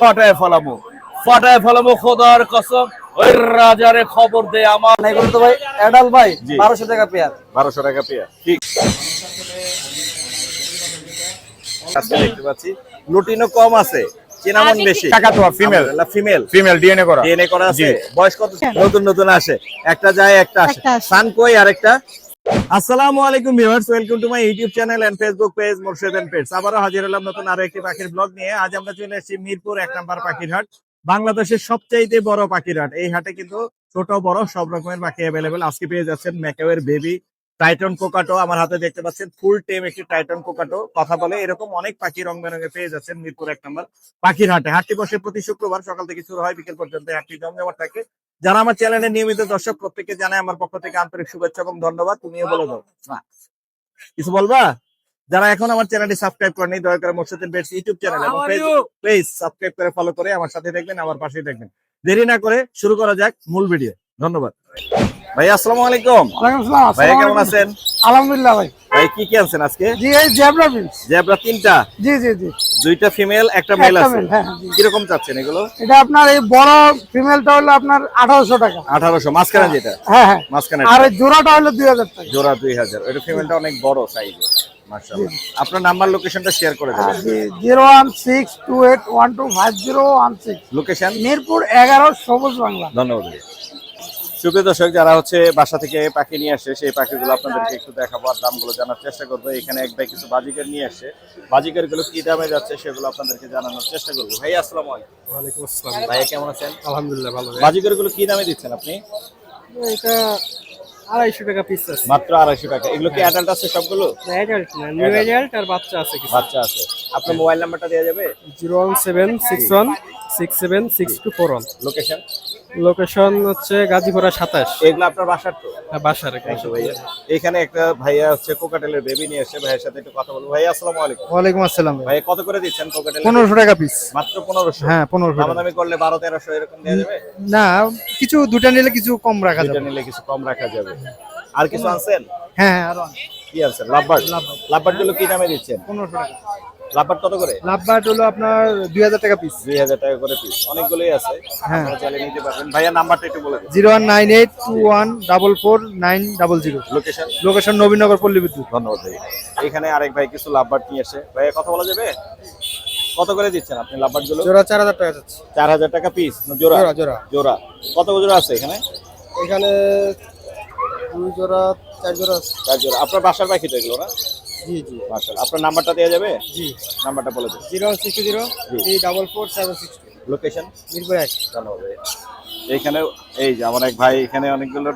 ফাটায় ফেলামো খোদার কসম। ওই রাজারে খবর দে আমার। এগুলো তো ভাই অ্যাডাল ভাই 1200 টাকা পেয়ার। 1200 টাকা পেয়ার, ঠিক। আজকে দেখতে পাচ্ছি লুটিনো কম আছে, চিনামন বেশি। কাকাতুয়া ফিমেল, ফিমেল ডিএনএ করা আছে। বয়স কত? নতুন নতুন আসে, একটা যায় একটা আসে। সান কই আরেকটা। আসসালামু আলাইকুম viewers, welcome to my YouTube channel and Facebook page Morshed and pets. আবারো হাজির হলাম নতুন আরো একটি পাখির ব্লগ নিয়ে। আজ আমরা চলে এসেছি মিরপুর 1 নম্বর পাখির হাট, বাংলাদেশের সবচাইতে বড় পাখির হাট। এই হাটে কিন্তু ছোট বড় সব রকমের পাখি অ্যাভেলেবেল। আজকে পেয়ে যাচ্ছেন ম্যাকাওয়ের বেবি, টাইটন কোকাটো। আমার হাতে দেখতে পাচ্ছেন ফুল টেম একটি টাইটন কোকাটো, কথা বলে। এরকম অনেক পাখি রং বেরঙে পেয়ে যাচ্ছেন মিরপুর 1 নম্বর পাখির হাটে। হাটটি বসে প্রতি শুক্রবার, সকাল থেকে শুরু হয় বিকেল পর্যন্ত। হাটটি জমজমাট থাকে। যারা আমার চ্যানেলের নিয়মিত দর্শক, প্রত্যেককে জানাই আমার পক্ষ থেকে আন্তরিক শুভেচ্ছা এবং ধন্যবাদ। তুমিও বলে দাও, কিছু বলবা? যারা এখন আমার চ্যানেলটি সাবস্ক্রাইব করেনি, দয়া করে Morshed and pets YouTube channel এবং ফেসবুক পেজ সাবস্ক্রাইব করে ফলো করে আমার সাথে দেখবেন, আমার পাশেই দেখবেন। দেরি না করে শুরু করা যাক মূল ভিডিও। ধন্যবাদ। ভাই আসসালামু আলাইকুম। ওয়ালাইকুম আসসালাম। ভাই কেমন আছেন? আলহামদুলিল্লাহ ভাই। ভাই কি কি আনছেন আজকে? জি এই জেব্রা প্রিন্স। জেব্রা তিনটা? জি জি জি। দুইটা ফিমেল একটা মেল আছে। হ্যাঁ। কি রকম চাচ্ছেন এগুলো? এটা আপনার এই বড় ফিমেলটা হলো আপনার 1800 টাকা। 1800 মাঝখানে যেটা? হ্যাঁ হ্যাঁ মাঝখানে। আর এই জোড়াটা হলো 2000 টাকা। জোড়া 2000। এটা ফিমেলটা অনেক বড় সাইজের মাশাআল্লাহ। আপনার নাম্বার লোকেশনটা শেয়ার করে দেবেন। 01628125016। লোকেশন মিরপুর 11 সবুজ বাংলা। ধন্যবাদ। সুপ্রিয় দর্শক, যারা হচ্ছে বাসা থেকে পাখি নিয়ে আসে, সেই পাখিগুলো আপনাদেরকে একটু দেখাবো আর দামগুলো জানার চেষ্টা করবো। এখানে এক ভাই কিছু বাজিকার নিয়ে আসে, বাজিকার গুলো কি দামে যাচ্ছে সেগুলো আপনাদেরকে জানানোর চেষ্টা করবো। ভাই আসসালামু আলাইকুম। ওয়ালাইকুম আসসালাম। ভাই কেমন আছেন? আলহামদুলিল্লাহ ভালো। বাজিকার গুলো কি দামে দিচ্ছেন আপনি? এটা 250 টাকা পিস আছে। মাত্র 250 টাকা। এগুলো কি অ্যাডাল্ট আছে সবগুলো? অ্যাডাল্ট না, নিউ অ্যাডাল্ট আর বাচ্চা আছে কিছু। বাচ্চা আছে। আপনার মোবাইল নাম্বারটা দেওয়া যাবে? 01761676241। লোকেশন? লোকেশন হচ্ছে গাজীপুরা 27। এগুলো আপনার বাসার তো? বাসার ভাইয়া এখানে একটা ভাইয়া হচ্ছে কোকাটেলের বেবি নিয়ে এসে, ভাইয়ের সাথে একটু কথা বলবো। ভাই আসসালামু আলাইকুম। ওয়ালাইকুম আসসালাম। ভাই কত করে দিচ্ছেন কোকাটেল? 1500 টাকা পিস। মাত্র 1500? হ্যাঁ 1500 টাকা। দামাদামি করলে 1200-1300 এরকম দেওয়া যাবে? না কিছু দুটা নিলে কিছু কম রাখা দুইটা যাবে। নিলে কিছু কম রাখা যাবে। আর কিছু আনছেন? হ্যাঁ আরো কি আনছেন? লাভবার্ড। লাভবার্ড গুলো কি দামে দিচ্ছেন? 1500 টাকা। লাভবার্ড কত করে? লাভবার্ড হলো আপনার 2000 টাকা পিস। 2000 টাকা করে পিস। অনেকগুলোই আছে, হ্যাঁ। আপনারা চাইলে নিতে পারবেন। ভাইয়া নাম্বারটা একটু বলে দিন। 01982144900। লোকেশন? লোকেশন নবীনগর পল্লী বিদ্যুৎ। ধন্যবাদ ভাই। এখানে আরেক ভাই কিছু লাভবার্ড নিয়ে এসে, ভাইয়া কথা বলা যাবে? কত করে দিচ্ছেন আপনি লাভবার্ড গুলো? জোড়া 4000 টাকা যাচ্ছে। 4000 টাকা পিস না জোড়া? জোড়া। জোড়া। কত জোড়া আছে এখানে? এখানে 2 জোড়া 4 জোড়া আছে। 4 জোড়া। আপনার বাসার পাখি তো এগুলো না? জি জি। মাশাআল্লাহ। আপনার নাম্বারটা দেওয়া যাবে? জি। নাম্বারটা বলে দিন। 060344762। লোকেশন? মিরপুর 1। ধন্যবাদ ভাই। এখানে এই যে আমার এক ভাই এখানে অনেকগুলো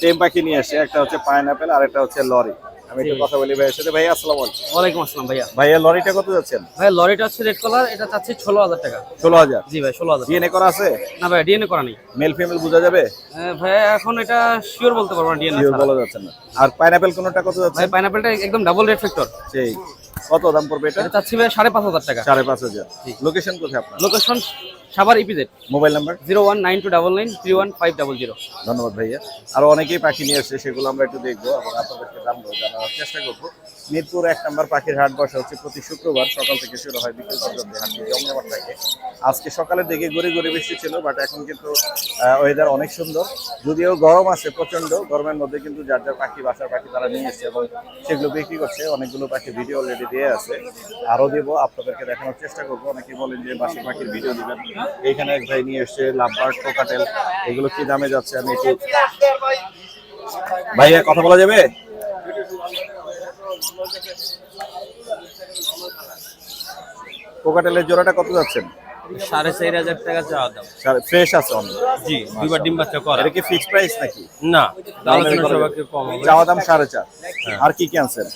টেম পাখি নিয়ে আসে, একটা হচ্ছে পাইনাপেল আর একটা হচ্ছে লরি। আমি একটু কথা বলি ভাইয়ের সাথে। ভাই আসসালামু আলাইকুম। ওয়ালাইকুম আসসালাম ভাইয়া। ভাইয়া লরিটা কত যাচ্ছেন? ভাই লরিটা হচ্ছে রেড কালার, এটা চাচ্ছি 16000 টাকা। 16000? জি ভাই 16000। ডিএনএ করা আছে? না ভাই ডিএনএ করা নেই। মেল ফিমেল বোঝা যাবে? ভাইয়া এখন এটা শিওর বলতে পারবো না ডিএনএ শিওর ছাড়া। বলা যাচ্ছে না। আর পাইনাপেল কোনটা কত যাচ্ছে? ভাই পাইনাপলটা একদম ডাবল রেড ফ্যাক্টর। সেই কত দাম পড়বে এটা? এটা চাচ্ছি ভাই 5500 টাকা। 5500। লোকেশন কোথায় আপনার? Location Savar EPZ. Mobile number? 01929931500। ধন্যবাদ ভাইয়া। আরো অনেকেই পাখি নিয়ে আসছে, সেগুলো আমরা একটু দেখবো এবং আপনাদেরকে দামগুলো জানানোর চেষ্টা করবো। মিরপুর 1 নম্বর পাখির হাট বসে হচ্ছে প্রতি শুক্রবার, সকাল থেকে শুরু হয় বিকেল পর্যন্ত। হাটটি জমজমাট থাকে। আজকে সকালের দিকে গড়ি বৃষ্টি ছিল, বাট এখন কিন্তু ওয়েদার অনেক সুন্দর। যদিও গরম আছে প্রচন্ড, গরমের মধ্যে কিন্তু যার যার পাখি, বাসার পাখি তারা নিয়ে এসছে এবং সেগুলো বিক্রি করছে। অনেকগুলো পাখি ভিডিও অলরেডি দিয়ে আছে, আরো দিব, আপনাদেরকে দেখানোর চেষ্টা করবো। অনেকেই বলেন যে বাসার পাখির ভিডিও দিবেন। এইখানে এক ভাই নিয়ে এসছে লাভবার্ড, কোকাটেল। এগুলো কি দামে যাচ্ছে আমি একটু ভাইয়া কথা বলা যাবে? কোকাটেলের জোড়াটা কত যাচ্ছেন? 4500 টাকা চাওয়া দাম। ফ্রেশ আছে অনেক? জি, দুইবার ডিম বাচ্চা করা। এটা কি ফিক্সড প্রাইস নাকি? না, আলোচনা সবাইকে কম হবে। চাওয়া দাম 4.5। আর কি কি আনছেন?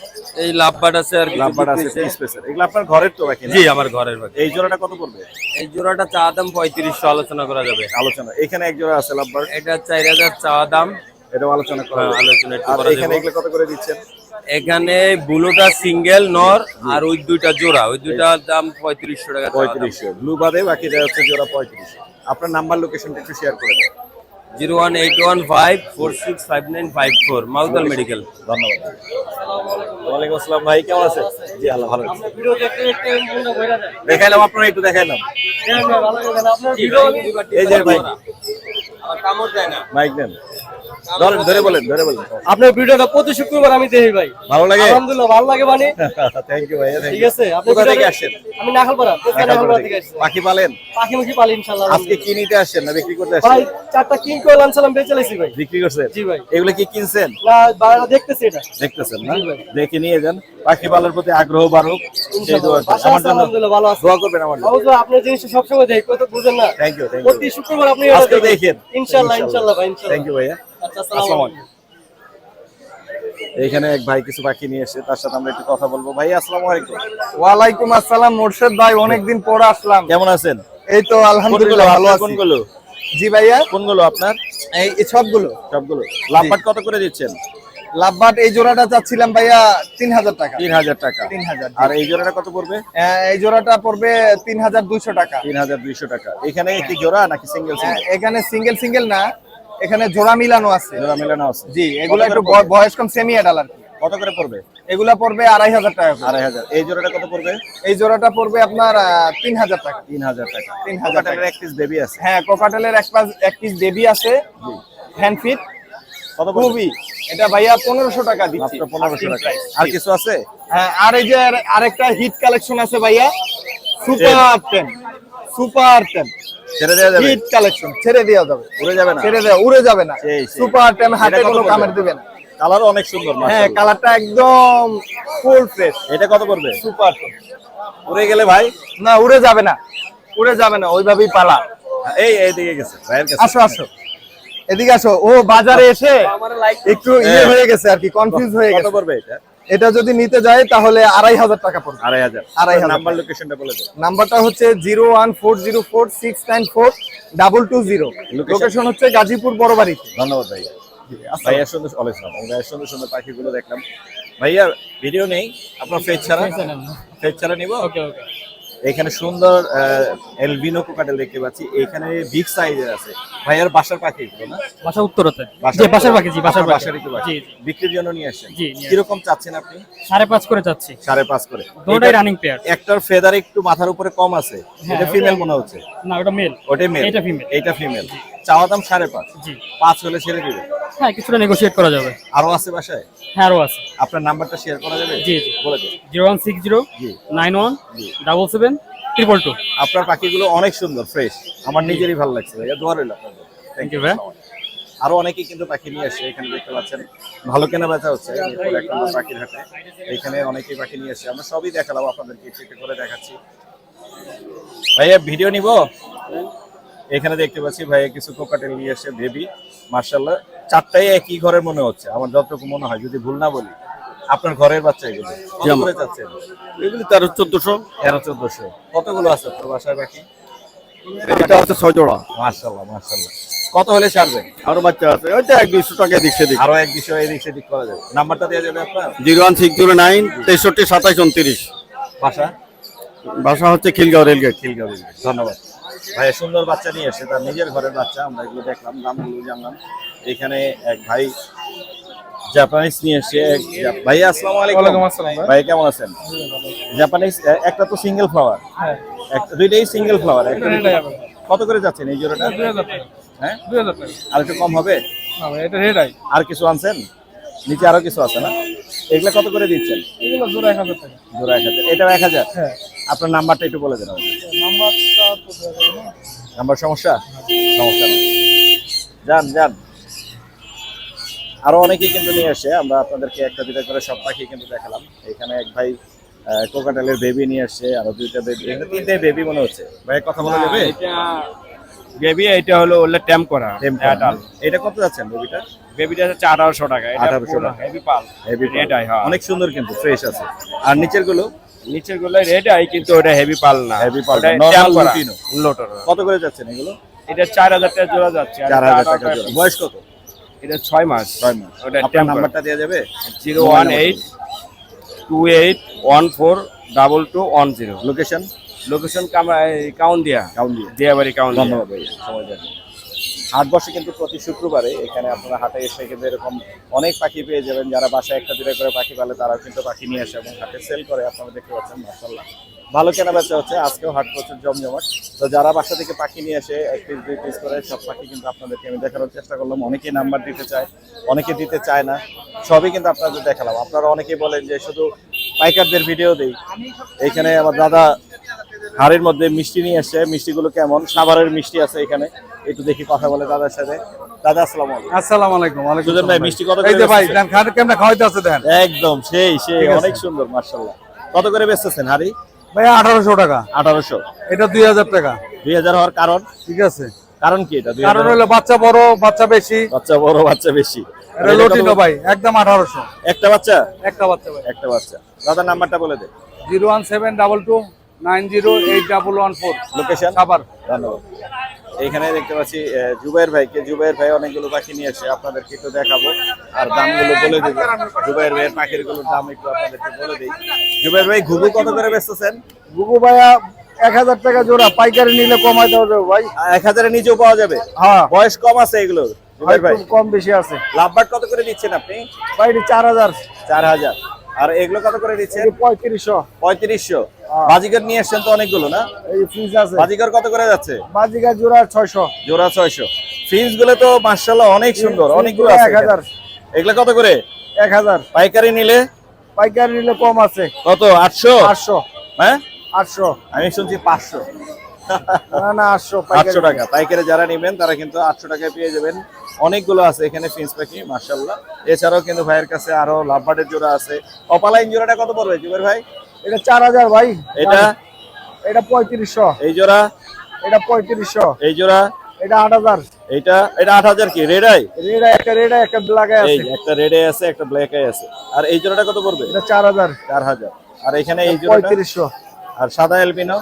এই লাভবার্ড আছে আর লাভবার্ড আছে, স্পেশাল। এগুলো আপনার ঘরের তো বাকি? জি আমার ঘরের বাকি। এই জোড়াটা কত পড়বে? এই জোড়াটা চাওয়া দাম 3500, আলোচনা করা যাবে। আলোচনা। এখানে এক জোড়া আছে লাভবার্ড, এটা 4000 চাওয়া দাম। এটাও আলোচনা করা যাবে। আলোচনা একটু আর করা এখানে যাবে। এগুলো কত করে দিচ্ছেন? এখানে ব্লুটা সিঙ্গেল নর আর ওই দুইটা জোড়া, ওই দুইটার দাম 3500 টাকা। 3500। ব্লু বাদে বাকিটা হচ্ছে জোড়া 3500। আপনার নাম্বার লোকেশনটা একটু শেয়ার করে দেন। 01815465954 মাউতাল মেডিকেল। ধন্যবাদ। ওয়ালাইকুম আসসালাম ভাই, কেমন আছেন? জি আল্লাহ ভালো আছি। দেখাইলাম আপনারা, একটু দেখাইলাম। এই যে ভাই কামড় দেয় না। মাইক দেন, ধরেন, ধরে বলেন, ধরে বলেন। আপনার ভিডিওটা প্রতি শুক্রবার আমি দেখি ভাই, ভালো লাগে? আলহামদুলিল্লাহ ভালো লাগে। মানে থ্যাংক ইউ ভাইয়া, ঠিক আছে। আপনি কোথা থেকে আসছেন? আমি নাখালপাড়া থেকে আসছি। পাখি পালেন? পাখি মুখি পালি ইনশাআল্লাহ। আজকে কি নিতে আসছেন না বিক্রি করতে ভাই আসছেন? 4টা কিং করে আনছিলাম, বেচে লাইছি ভাই। বিক্রি করছেন? জি ভাই। এগুলো কি কিনছেন? না বাইরে দেখতেছি এটা। দেখতেছেন না? জি ভাই। দেখে নিয়ে যান, পাখি পালার প্রতি আগ্রহ বাড়ুক সেই দোয়া করি। আমার জন্য আলহামদুলিল্লাহ ভালো আছে। দোয়া করবেন আমার জন্য। অবশ্যই আপনার জিনিসটা সবসময় দেখি, কত বুঝেন না। Thank you, thank you. প্রতি শুক্রবার আপনি আজকে দেখেন ইনশাআল্লাহ, ইনশাআল্লাহ ভাই, ইনশাআল্লাহ। থ্যাংক ইউ ভাইয়া। আচ্ছা, আসসালামু আলাইকুম। এখানে এক ভাই কিছু পাখি নিয়ে এসে, তার সাথে আমরা একটু কথা বলবো। ভাই আসসালামু আলাইকুম। ওয়ালাইকুম আসসালাম মোর্শেদ ভাই, অনেকদিন পর আসলাম। কেমন আছেন? এই তো আলহামদুলিল্লাহ ভালো আছি। কোনগুলো? জি ভাইয়া, কোনগুলো আপনার? এই সবগুলো। সবগুলো। লাভবাট কত করে দিচ্ছেন? লাভবাট এই জোড়াটা চাচ্ছিলাম ভাইয়া 3000 টাকা। 3000 টাকা। 3000। আর এই জোড়াটা কত পড়বে? এই জোড়াটা পড়বে 3200 টাকা। 3200 টাকা। এখানে কি জোড়া নাকি সিঙ্গেল সিঙ্গেল? এখানে সিঙ্গেল সিঙ্গেল না, এখানে জোড়া মিলানো আছে। জোড়া মেলানো আছে। জি, এগুলো কত একটু করে পড়বে? বয়স কম, সেমি অ্যাডাল আর কি। কত করে পড়বে? এগুলা পড়বে 2500 টাকা করে। 2500। এই জোড়াটা কত পড়বে? এই জোড়াটা পড়বে আপনার 3000 টাকা। 3000 টাকা। 3000 টাকা। টাকার এক পিস বেবি আছে। হ্যাঁ, কোকাটেলের এক পিস বেবি আছে, হ্যান্ড ফিট। কত পড়বে? খুবই, এটা ভাইয়া 1500 টাকা দিচ্ছি। মাত্র 1500 টাকা। আর কিছু আছে? হ্যাঁ, আর এই যে আরেকটা হিট কালেকশন আছে ভাইয়া, সুপার 10। সুপার 10 ছেড়ে দেওয়া যাবে? হিট কালেকশন, ছেড়ে দেওয়া যাবে। উড়ে যাবে না? ছেড়ে দেওয়া, উড়ে যাবে না। সেই। সুপার 10 হাতে এটা কত কোনো পড়বে? কামড় দিবে না। কালারও অনেক সুন্দর হ্যাঁ, মাশাআল্লাহ। কালারটা একদম ফুল ফ্রেশ। এটা কত পড়বে? সুপার 10। উড়ে গেলে ভাই? না, উড়ে যাবে না, উড়ে যাবে না, ওইভাবেই পালা। এইদিকে গেছে ভাইয়ের কাছে। আসো আসো, এদিকে আসো। ও বাজারে এসে একটু হয়ে গেছে আর কি, কনফিউজ হয়ে কত গেছে। পড়বে এটা? এটা যদি নিতে যায় তাহলে 2500 টাকা পড়বে। 2500। 2500 নাম্বার লোকেশনটা বলে দাও। নাম্বারটা হচ্ছে 01404694220। লোকেশন হচ্ছে গাজীপুর বড়বাড়ি। ধন্যবাদ ভাইয়া। ভাইয়া সুন্দর, ওয়ালাইকুম আসসালাম। ভাইয়া সুন্দর সুন্দর পাখিগুলো দেখলাম। ভাইয়া ভিডিও নেই আপনার, ফেজ ছাড়া? ফেজ ছাড়া নিব। ওকে ওকে। এখানে সুন্দর এলবিনো কোকাটেল দেখতে পাচ্ছি, এখানে বিগ সাইজের আছে। ভাইয়ার বাসার পাখি এগুলো না? বাসা উত্তরতে। জি বাসার পাখি, জি বাসার পাখি। বাসারই তো পাখি। জি বিক্রির জন্য নিয়ে আসছেন? জি, নিয়ে কিরকম চাচ্ছেন আপনি? 5.5 করে যাচ্ছি। 5.5 করে। দুটোই রানিং পেয়ার। একটার ফেদার একটু মাথার উপরে কম আছে, হ্যাঁ, এটা ফিমেল মনে হচ্ছে। না ওটা মেল। ওটাই মেল। এটা ফিমেল। এইটা ফিমেল। চাওয়া দাম 5.5। জি। 5 হলে ছেড়ে দিবে? হ্যাঁ, কিছুটা নেগোশিয়েট করা যাবে। আরো আছে বাসায়? হ্যাঁ, আরো আছে। আপনার নাম্বারটা শেয়ার করা যাবে? জি জি। বলে দিন। 0160 জি। 91 জি। 77 222। আপনার পাখিগুলো অনেক সুন্দর, ফ্রেশ। আমার নিজেরই ভালো লাগছে ভাইয়া, দোয়া রইল আপনাদের। থ্যাংক ইউ ভাই। আরো অনেকেই কিন্তু পাখি নিয়ে আসে, এখানে দেখতে পাচ্ছেন ভালো কেনা বেচা হচ্ছে মিরপুর 1 নম্বর পাখির হাটে। এখানে অনেকেই পাখি নিয়ে আসে, আমরা সবই দেখালাম আপনাদেরকে, একটু একটু করে দেখাচ্ছি। ভাইয়া ভিডিও নিব? এখানে দেখতে পাচ্ছি ভাইয়া কিছু কোকাটেল নিয়ে এসে, বেবি মাশাআল্লাহ। চারটাই একই ঘরের মনে হচ্ছে আমার যতটুকু মনে হয়, যদি ভুল না বলি। আপনার ঘরের বাচ্চা এগুলো কত করে চাচ্ছেন? এগুলি 1300-1400। 1300-1400। কতগুলো আছে আপনার বাসায় পাখি? এটা হচ্ছে 6 জোড়া। মাশাআল্লাহ মাশাআল্lah। কত হলে ছাড়বেন? আরো বাচ্চা আছে, ওইটা 100-200 টাকা দিক সেদিক। আরো এক বিষয় এদিক সেদিক করা যাবে। নাম্বারটা দেওয়া যাবে আপনার? 01609 63 27 29। বাসা? বাসা হচ্ছে খিলগাঁও রেলগেট। খিলগাঁও। ধন্যবাদ ভাই। সুন্দর বাচ্চা নিয়ে এসে, তার নিজের ঘরের বাচ্চা, আমরা এগুলো দেখলাম, দামগুলো জানলাম। এখানে এক ভাই জাপানিজ নিয়ে এসে। ভাই আসসালামু আলাইকুম। ওয়ালাইকুম আসসালাম ভাই। ভাই কেমন আছেন? জাপানিজ একটা তো সিঙ্গেল ফ্লাওয়ার। হ্যাঁ, দুইটাই সিঙ্গেল ফ্লাওয়ার। এটাই হবে। কত করে যাচ্ছেন এই জোড়াটা? 2000 টাকা। হ্যাঁ, 2000 টাকা। আর একটু কম হবে? না ভাই, এটা রেড আই। আর কিছু আনছেন? নিচে আরো কিছু আছে না? এগুলা কত করে দিচ্ছেন? এগুলো জোড়া 1000 টাকা। জোড়া 1000। এটাও 1000? হ্যাঁ। আপনার নাম্বারটা একটু বলে দেন আমাকে। নাম্বারটা তো দেওয়া যাবে না। নাম্বার সমস্যা? সমস্যা নেই, যান যান। আরো অনেকেই কিন্তু নিয়ে আসে, আমরা আপনাদেরকে একটা দুটা করে সব পাখি কিন্তু দেখালাম। এখানে এক ভাই কোকাটেলের বেবি নিয়ে আসছে, আরো দুইটা বেবি, এখানে তিনটে বেবি মনে হচ্ছে। ভাই কথা বলা যাবে? এটা বেবি, এটা হলো ওলে ট্যাম করা। এটা কত যাচ্ছেন বেবিটা? বেবিটা হচ্ছে 1800 টাকা। এটা 1800 টাকা। হেভি পাল। হেভি রেড আই, হ্যাঁ। অনেক সুন্দর কিন্তু, ফ্রেশ আছে। আর নিচের গুলো? নিচের গুলো রেড আই, কিন্তু ওটা হেভি পাল না। হেভি পাল না, ওটা normal ট্যাম করা। লুটিনো। লোটর। কত করে যাচ্ছেন এগুলো? এটা 4000 টাকা জোড়া যাচ্ছে। আর 4000 টাকা 1800 জোড়া। বয়স কত? এটা 6 মাস। 6 মাস। ওটা আপনার ট্যাম নাম্বারটা দেওয়া যাবে? 018 28142210। লোকেশন? লোকেশন কাউন্দিয়া। কাউন্দিয়া। দিয়াবাড়ি কাউন্দিয়া। ধন্যবাদ ভাই, সময় দেওয়ার জন্য। হাট বসে কিন্তু প্রতি শুক্রবারে। এখানে আপনারা হাটে এসে কিন্তু এরকম অনেক পাখি পেয়ে যাবেন। যারা বাসায় একটা দুটো করে পাখি পালে তারাও কিন্তু পাখি নিয়ে আসে এবং হাটে সেল করে। আপনারা দেখতে পাচ্ছেন মাশাআল্লাহ ভালো কেনা বেচা হচ্ছে। আজকেও হাট প্রচুর জমজমাট। তো যারা বাসা থেকে পাখি নিয়ে আসে 1 পিস 2 পিস করে সব পাখি কিন্তু আপনাদেরকে আমি দেখানোর চেষ্টা করলাম। অনেকেই নাম্বার দিতে চায়, অনেকে দিতে চায় না, সবই কিন্তু আপনাদের দেখালাম। আপনারা অনেকেই বলেন যে শুধু পাইকারদের ভিডিও দেই। এখানে আমার দাদা হাড়ের মধ্যে মিষ্টি নিয়ে আসছে। মিষ্টিগুলো কেমন? সাভারের মিষ্টি আছে এখানে, একটু দেখি কথা বলে দাদার সাথে। দাদা আসসালামু আলাইকুম। আসসালামু আলাইকুম। ওয়ালাইকুম সুজন ভাই মিষ্টি কত করে? এই যে ভাই বেচতেছেন? দেন খাতে কেমনে খাওয়াইতে আছে দেন। একদম সেই ঠিক আছে। অনেক সুন্দর মাশাআল্লাহ। কত করে বেচতেছেন হাড়ি? ভাই 1800 টাকা। 1800। এটা 2000 টাকা। 2000 হওয়ার কারণ? ঠিক আছে। কারণ কি এটা? 2000 কারণ হলো বাচ্চা বড়, বাচ্চা বেশি। বাচ্চা বড়, বাচ্চা বেশি। এটা লটিনো ভাই, একদম 1800। একটা বাচ্চা? একটা বাচ্চা ভাই। একটা বাচ্চা। দাদার নাম্বারটা বলে দে। 01722908114। লোকেশন? সাভার। ধন্যবাদ। এখানে দেখতে পাচ্ছি জুবাইর ভাইকে। জুবাইর ভাই অনেকগুলো পাখি নিয়ে এসে আপনাদেরকে একটু দেখাবো আর দামগুলো বলে দেবো। জুবাইর ভাইয়ের পাখিরগুলোর দাম একটু আপনাদেরকে বলে দিই। জুবাইর ভাই ঘুঘু কত করে বেচতেছেন? গুগু ভাইয়া 1000 টাকা জোড়া, পাইকারি নিলে কমাই দেওয়া যাবে ভাই। 1000 এর নিচেও পাওয়া যাবে? হ্যাঁ বয়স কম আছে এগুলো জুবাইর ভাই? একটু কম বেশি আছে লাভবার্ড কত করে দিচ্ছেন আপনি? ভাই। 4000। 4000। আর এগুলো কত করে দিচ্ছেন? 3500। 3500। বাজিকার নিয়ে আসছেন তো অনেকগুলো না? এই ফ্রিজ আছে। বাজিকার কত করে যাচ্ছে? বাজিকার জোড়া 600। জোড়া 600। ফিন্স গুলো তো মাশাআল্লাহ অনেক সুন্দর, অনেকগুলো আছে। 1000। এগুলো কত করে? 1000। পাইকারি নিলে? পাইকারি নিলে কম আছে। কত? 800? 800। হ্যাঁ 800। আমি শুনছি 500। না না 800 800 টাকা পাইকারি যারা নেবেন তারা কিন্তু 800 টাকায় পেয়ে যাবেন। অনেকগুলো আছে এখানে ফিন্স পাখি মাশাআল্লাহ। এছাড়াও কিন্তু ভাইয়ের কাছে আরো লাভবার্ডের জোড়া আছে। অপালাইন জোড়াটা কত পড়বে জুবের ভাই? এটা 4000 ভাই। এটা? এটা 3500। এই জোড়া? এটা 3500। এই জোড়া? এটা 8000। এটা 8000 কি রেড আই? রেড আই একটা ব্ল্যাক আই এই আছে। একটা রেড আই আছে, একটা ব্ল্যাক আই আছে। আর এই জোড়াটা কত পড়বে? এটা 4000। 4000। আর এখানে এই জোড়াটা? 3500। আর সাদা এলবিনো?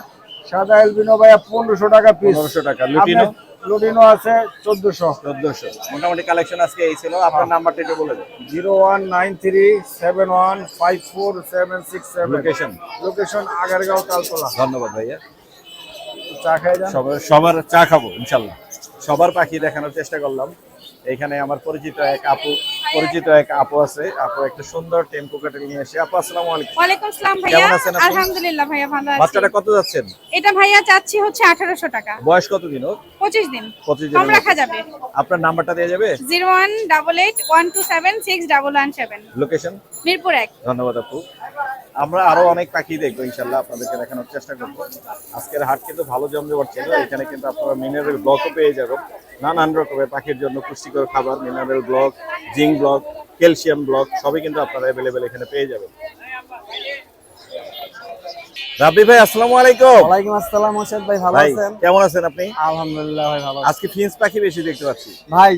সাদা এলবিনো ভাই 1500 টাকা পিস। 1500 টাকা। লুটিনো? লুটিনো আছে 1400। 1400। মোটামুটি কালেকশন আজকে এই ছিল। আপনার নাম্বারটা একটু বলে দেন। 01937154767। লোকেশন? লোকেশন আগারগাঁও তালতলা। ধন্যবাদ ভাইয়া। চা খাই যান। সবার চা খাবো ইনশাল্লাহ। সবার পাখি দেখানোর চেষ্টা করলাম। এখানে আমার পরিচিত এক আপু আছে। আপু একটা সুন্দর টেম্পো কাটেল নিয়ে এসে। আপু আসসালামু আলাইকুম। ওয়ালাইকুম আসসালাম ভাইয়া। কেমন আছেন আপনি? আলহামদুলিল্লাহ ভাইয়া ভালো আছি। বাচ্চাটা কত যাচ্ছেন? এটা ভাইয়া চাচ্ছি হচ্ছে 1800 টাকা। বয়স কত দিন ওর? 25 দিন। 25 কম দিন। রাখা যাবে। আপনার নাম্বারটা দেওয়া যাবে? 01881276117। লোকেশন? মিরপুর 1। ধন্যবাদ আপু। আমরা আরো অনেক পাখি দেখবো ইনশাল্লাহ, আপনাদেরকে দেখানোর চেষ্টা করবো। আজকের হাট কিন্তু ভালো জমজমাট ছিল। এখানে কিন্তু আপনারা মিনারেল ব্লকও পেয়ে যাবেন। নানান রকমের পাখির জন্য পুষ্টিকর খাবার, mineral block, zinc block, calcium block সবই কিন্তু আপনারা অ্যাভেলেবেল এখানে পেয়ে যাবেন। রাব্বি ভাই আসসালামু আলাইকুম। ওয়ালাইকুম আসসালাম মোর্শেদ ভাই, ভালো ভাই আছেন? কেমন আছেন আপনি? আলহামদুলিল্লাহ ভাই ভালো আছি। আজকে ফিন্স পাখি বেশি দেখতে পাচ্ছি। ভাই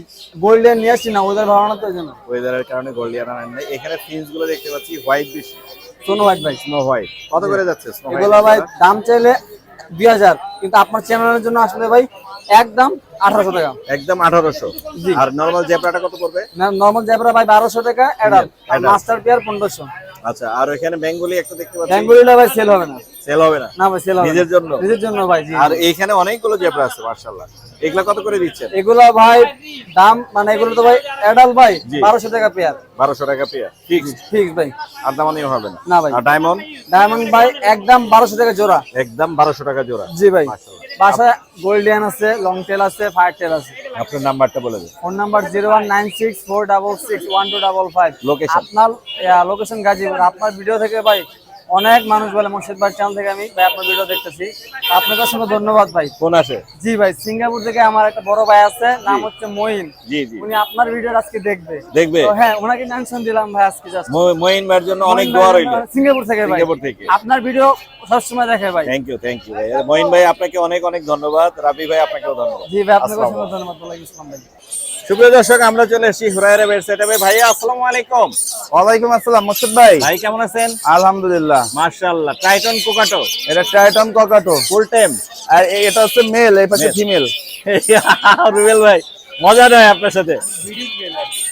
গোল্ডেন নিয়ে আসছি না, ওদের ভালো না তো এই জন্য। ওয়েদারের কারণে গোল্ডিয়ান আনেন নাই। এখানে ফিন্স গুলো দেখতে পাচ্ছি হোয়াইট বেশি। শোনো হোয়াইট ভাই, স্নো হোয়াইট কত করে যাচ্ছে? স্নো এগুলো ভাই দাম চাইলে 2000, কিন্তু আপনার চ্যানেলের জন্য আসলে ভাই একদম 1800 টাকা। একদম 1800। জি। আর নরমাল জেব্রাটা কত পড়বে? নরমাল জেব্রা ভাই 1200 টাকা অ্যাডাল্ট, আর adult। Master pair 1500। আচ্ছা, আর এখানে বেঙ্গলি একটা দেখতে পাচ্ছি। বেঙ্গলিটা ভাই সেল হবে না। সেল হবে না? না ভাই সেল হবে না। নিজের জন্য? নিজের জন্য ভাই, জি। আর এইখানে অনেকগুলো জেব্রা আছে মাশাআল্লাহ। এগুলা কত করে দিচ্ছেন? এগুলা ভাই দাম মানে এগুলো তো ভাই অ্যাডাল্ট ভাই জি। 1200 টাকা পেয়ার। 1200 টাকা পেয়ার ফিক্সড? ফিক্স ভাই, আর দামানিও হবে না? না ভাই। আর ডায়মন্ড? ডায়মন্ড ভাই একদম 1200 টাকা জোড়া। একদম 1200 টাকা জোড়া। জি ভাই। মাশাআল্লাহ। বাসায় গোল্ডিয়ান আছে, লং টেল আছে, ফায়ার টেল আছে। আপনার নাম্বারটা বলে দিন। Phone number 01964661255। লোকেশন? আপনার লোকেশন গাজীপুর। আপনার ভিডিও থেকে ভাই অনেক মানুষ বলে মোর্শেদ ভাই চ্যানেল থেকে আমি ভাই আপনার ভিডিও দেখতেছি, আপনাকে অসংখ্য ধন্যবাদ ভাই। ফোন আসে? জি ভাই, সিঙ্গাপুর থেকে আমার একটা বড় ভাই আছে, নাম হচ্ছে মঈন। জি জি। উনি আপনার ভিডিও আজকে দেখবে। দেখবে? তো হ্যাঁ, ওনাকে টেনশন দিলাম ভাই আজকে জাস্ট। মঈন ভাইয়ের জন্য অনেক দোয়া রইল। সিঙ্গাপুর থেকে ভাই। সিঙ্গাপুর থেকে। আপনার ভিডিও সবসময় দেখে ভাই। থ্যাংক ইউ ভাই। মঈন ভাই আপনাকে অনেক অনেক ধন্যবাদ। রাবি ভাই আপনাকেও ধন্যবাদ। জি ভাই, আপনাকে আসসালামু অসংখ্য ধন্যবাদ। ওয়ালাইকুম আসসালাম ভাই। সুপ্রিয় দর্শক, আমরা চলে এসেছি হুরায়রা বেড সেটআপে। ভাইয়া আসসালামু আলাইকুম। ওয়ালাইকুম আসসালাম মোর্শেদ ভাই। ভাই কেমন আছেন? আলহামদুলিল্লাহ। মাশাআল্লাহ। টাইটন কোকাটো এটা টাইটন ককাটো, ফুল টাইম? আর এটা হচ্ছে মেল, এই পাশে Male। ফিমেল। রুবেল ভাই মজা নয় আপনার সাথে।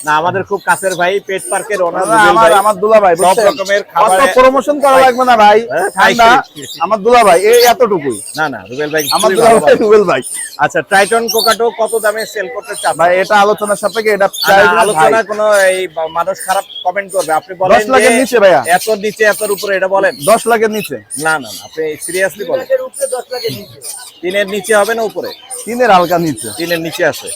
না আমাদের খুব কাছের ভাই পেট পার্কের ওনার আমার দুলা ভাই সব রকমের খাবার প্রমোশন করা লাগবে না ভাই, ঠান্ডা আমার দুলা ভাই এই এতটুকুই। না না রুবেল ভাই আমার খুবই দুলা ভালো ভাই ভালো। রুবেল ভাই। আচ্ছা ট্রাইটন কোকাটো কত দামে সেল করতে চান ভাই এটা আলোচনা সাপেক্ষে, এটা আলোচনা কোনো এই মানুষ খারাপ কমেন্ট করবে, আপনি বলেন 10 লাখের নিচে ভাইয়া, এত নিচে এতর উপরে এটা বলেন 10 লাখের নিচে। না না না, আপনি সিরিয়াসলি বলেন 3 এর নিচে হবে না উপরে? 3 এর হালকা নিচে। 3 এর নিচে আছে।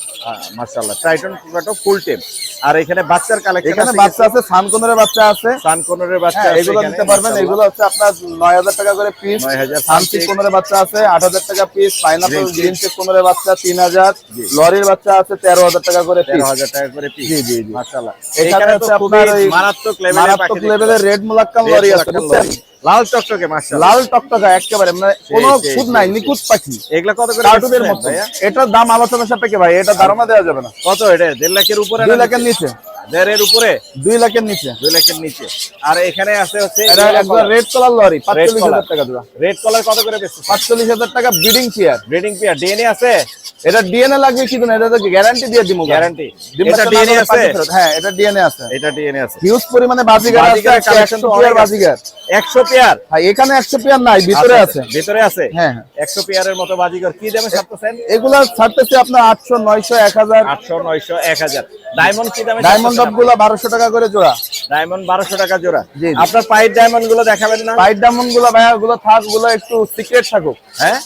মাশাআল্লাহ ট্রাইটন কোকাটো ফুল টেম। আর এখানে বাচ্চার কালেকশন এখানে বাচ্চা আছে, সানকোনরের বাচ্চা আছে, সানকোনরের বাচ্চা আছে, এগুলো নিতে পারবেন। এগুলো হচ্ছে আপনার 9000 টাকা করে পিস। 9000 সানসিক কোনরের বাচ্চা আছে 8000 টাকা পিস। পাইনাপল গ্রিন চেক কোনরের বাচ্চা 3000। লরির বাচ্চা আছে 13000 টাকা করে পিস। 13000 টাকা করে পিস। জি জি জি মাশাআল্লাহ। এখানে এখানে তো হচ্ছে খুবই আপনার ওই মারাত্মক মারাত্মক লেভেলের রেড মুলাক্কাল লরি আছে, বুঝছেন? লাল টকটকে মাশাআল্লাহ। লাল টকটকা একেবারে, মানে কোনো খুদ নাই, নিখুঁত পাখি। এগুলা কত করে কার্টুনের বেচছেন মতো। ভাইয়া? এটার দাম আলোচনা সাপেক্ষে ভাই, এটা ধারণা দেওয়া যাবে না। কত এটা? 1.5 লাখের উপরে? 2 লাখের নিচে। 1.5 এর উপরে? 2 লাখের নিচে। 2 লাখের নিচে। আর এখানে আছে হচ্ছে এটা একবার রেড কালার লরি 45000 টাকা দাম। রেড কালার কত করে বেচছেন? 45000 টাকা breeding pair. Breeding pair DNA আছে? এটা ডিএনএ লাগবে কি না, এটা তো গ্যারান্টি দিয়ে দিমু। গ্যারান্টি। এটা এটা ডিএনএ আছে? হ্যাঁ এটা ডিএনএ আছে। এটা ডিএনএ আছে। হিউজ পরিমাণে বাজিগার আছে, বাজিগার কালেকশন 100 তো পেয়ার অনেক আছে। বাজিগার। 100 পেয়ার? হ্যাঁ এখানে 100 পেয়ার নাই, ভিতরে আছে। ভিতরে আছে? হ্যাঁ 100 পেয়ারের মতো বাজিগর কি দামে ছাড়তেছেন? এগুলা ছাড়তেছে আপনার 800 900 1000। 800 900 1000। ডায়মন্ড কি দামে? ডায়মন্ড ডব গুলা 1200 টাকা করে জোড়া। ডায়মন্ড 1200 টাকা জোড়া। জি, জি। আপনার পাইপ ডায়মন্ড গুলো দেখাবেন না? পাইট ডায়মন্ড গুলা ভাইয়া, ওগুলো থাক, ওগুলো একটু সিক্রেট থাকুক। হ্যাঁ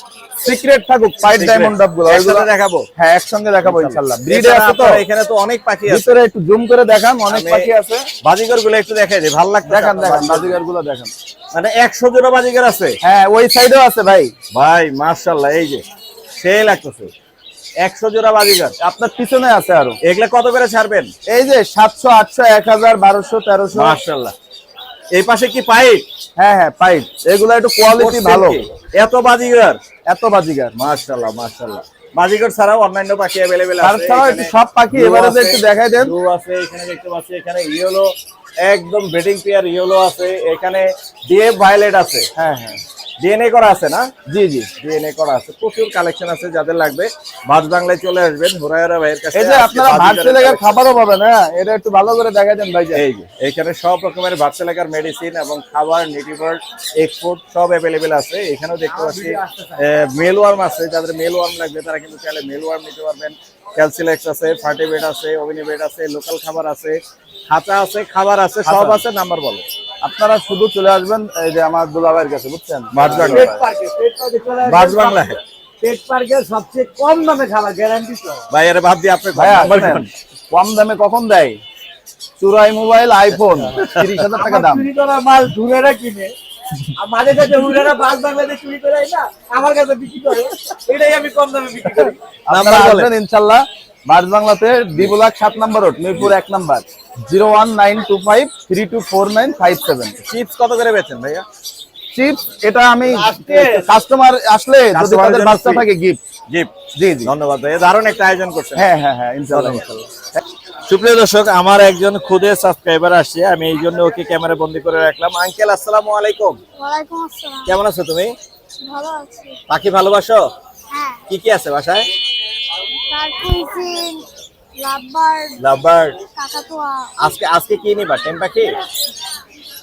সিক্রেট থাকুক পাইট ডায়মন্ড ডব গুলো, ওইগুলো একসাথে দেখাবো। হ্যাঁ একসঙ্গে দেখাবো ইনশাআল্লাহ। ব্রিডে এছাড়া আছে তো, আপনার এখানে তো অনেক পাখি আছে। ভিতরে একটু জুম করে দেখান, অনেক আমি- পাখি আছে। বাজিগর গুলো একটু দেখাই দিই, ভালো লাগছে। দেখান দেখান বাজিগার গুলো দেখান। মানে 100 জোড়া বাজিগর আছে? হ্যাঁ ওই সাইডেও আছে ভাই। ভাই মাশাআল্লাহ, এই যে সেই লাগতেছে 100 জোড়া বাজিগর। আপনার পিছনে আছে আরো। এগুলা কত করে ছাড়বেন? এই যে 700 800 1000 1200 1300। মাশাআল্লাহ। এই পাশে কি পাইপ? হ্যাঁ হ্যাঁ পাইপ, এগুলো একটু কোয়ালিটি ভালো। এত বাজিগর? এত বাজিগার। মাশাআল্লাহ মাশাআল্লাহ। বাজিগর ছাড়াও অন্যান্য পাখি अवेलेबल তার আছে। ছাড়াও একটু সব পাখি এবারে যে একটু দেখাই দেন। ব্লু আছে, এখানে দেখতে পাচ্ছি, এখানে ইয়েলো একদম ব্রিডিং পেয়ার ইয়েলো আছে, এখানে ডিএফ ভায়োলেট আছে। হ্যাঁ হ্যাঁ ডিএনএ করা আছে না? জি জি। ডিএনএ করা আছে, প্রচুর কালেকশন আছে। যাদের লাগবে ভাজ বাংলায় চলে আসবেন হুরায়রা ভাইয়ের কাছে। এই যে আপনারা ভার্চুয়াল লেগার খাবারও পাবেন, হ্যাঁ এটা একটু ভালো করে দেখাই দেন ভাই। এই যে এখানে সব রকমের ভার্চুয়াল লেগার মেডিসিন এবং খাবার, নিউট্রিবার্ড, এক্সপোর্ট সব अवेलेबल আছে। এখানেও দেখতে পাচ্ছি মেল ওয়ার্ম আছে, যাদের মেল ওয়ার্ম লাগবে তারা কিন্তু চাইলে মেল ওয়ার্ম নিতে পারবেন। ক্যালসিলেক্স আছে, ফার্টিবেড আছে, ওভিনিবেড আছে, লোকাল খাবার আছে, খাঁচা আছে, খাবার আছে, সব আছে। নাম্বার বলো। আপনারা শুধু চলে আসবেন এই যে আমার দুলাভাইয়ের কাছে, বুঝছেন? ভাজ বাংলা, ভাজ বাংলা পেট পার্কের সবচেয়ে কম দামে খাবার গ্যারান্টি তো। ভাই আরে ভাব দিয়ে আপনি ভাইয়া শুনেন, কম দামে কখন দেয়? চুরাই মোবাইল, আইফোন 30,000 টাকা দাম। চুরি করা মাল ধুরেরা কিনে, আর মাঝে সাথে হুরেরা বাস বাংলাদেশ চুরি করে না আমার কাছে বিক্রি করে, এটাই আমি কম দামে বিক্রি করি। আপনারা আসবেন ইনশাআল্লাহ বাস বাংলাতে, বিবুলাক 7 নম্বর রোড, মিরপুর 1 নম্বর, 01925324957। চিপস কত করে বেচেন ভাইয়া? চিপস এটা আমি কাস্টমার আসলে যদি তাদের বাচ্চা থাকে গিফট। গিফট। জি জি ধন্যবাদ ভাইয়া, দারুণ একটা আয়োজন করছেন। হ্যাঁ হ্যাঁ হ্যাঁ ইনশাআল্লাহ ইনশাআল্লাহ। সুপ্রিয় দর্শক, আমার একজন খুদে সাবস্ক্রাইবার আসছে, আমি এই জন্য ওকে ক্যামেরা বন্দি করে রাখলাম। আঙ্কেল আসসালামু আলাইকুম। ওয়ালাইকুম আসসালাম। কেমন আছো তুমি? ভালো আছি। পাখি ভালোবাসো? হ্যাঁ। কি কি আছে বাসায়? টার্কিজিন, লাভবার্ড, লাভবার্ড। কাকাতুয়া। আজকে কি নিবা? টেম পাখি?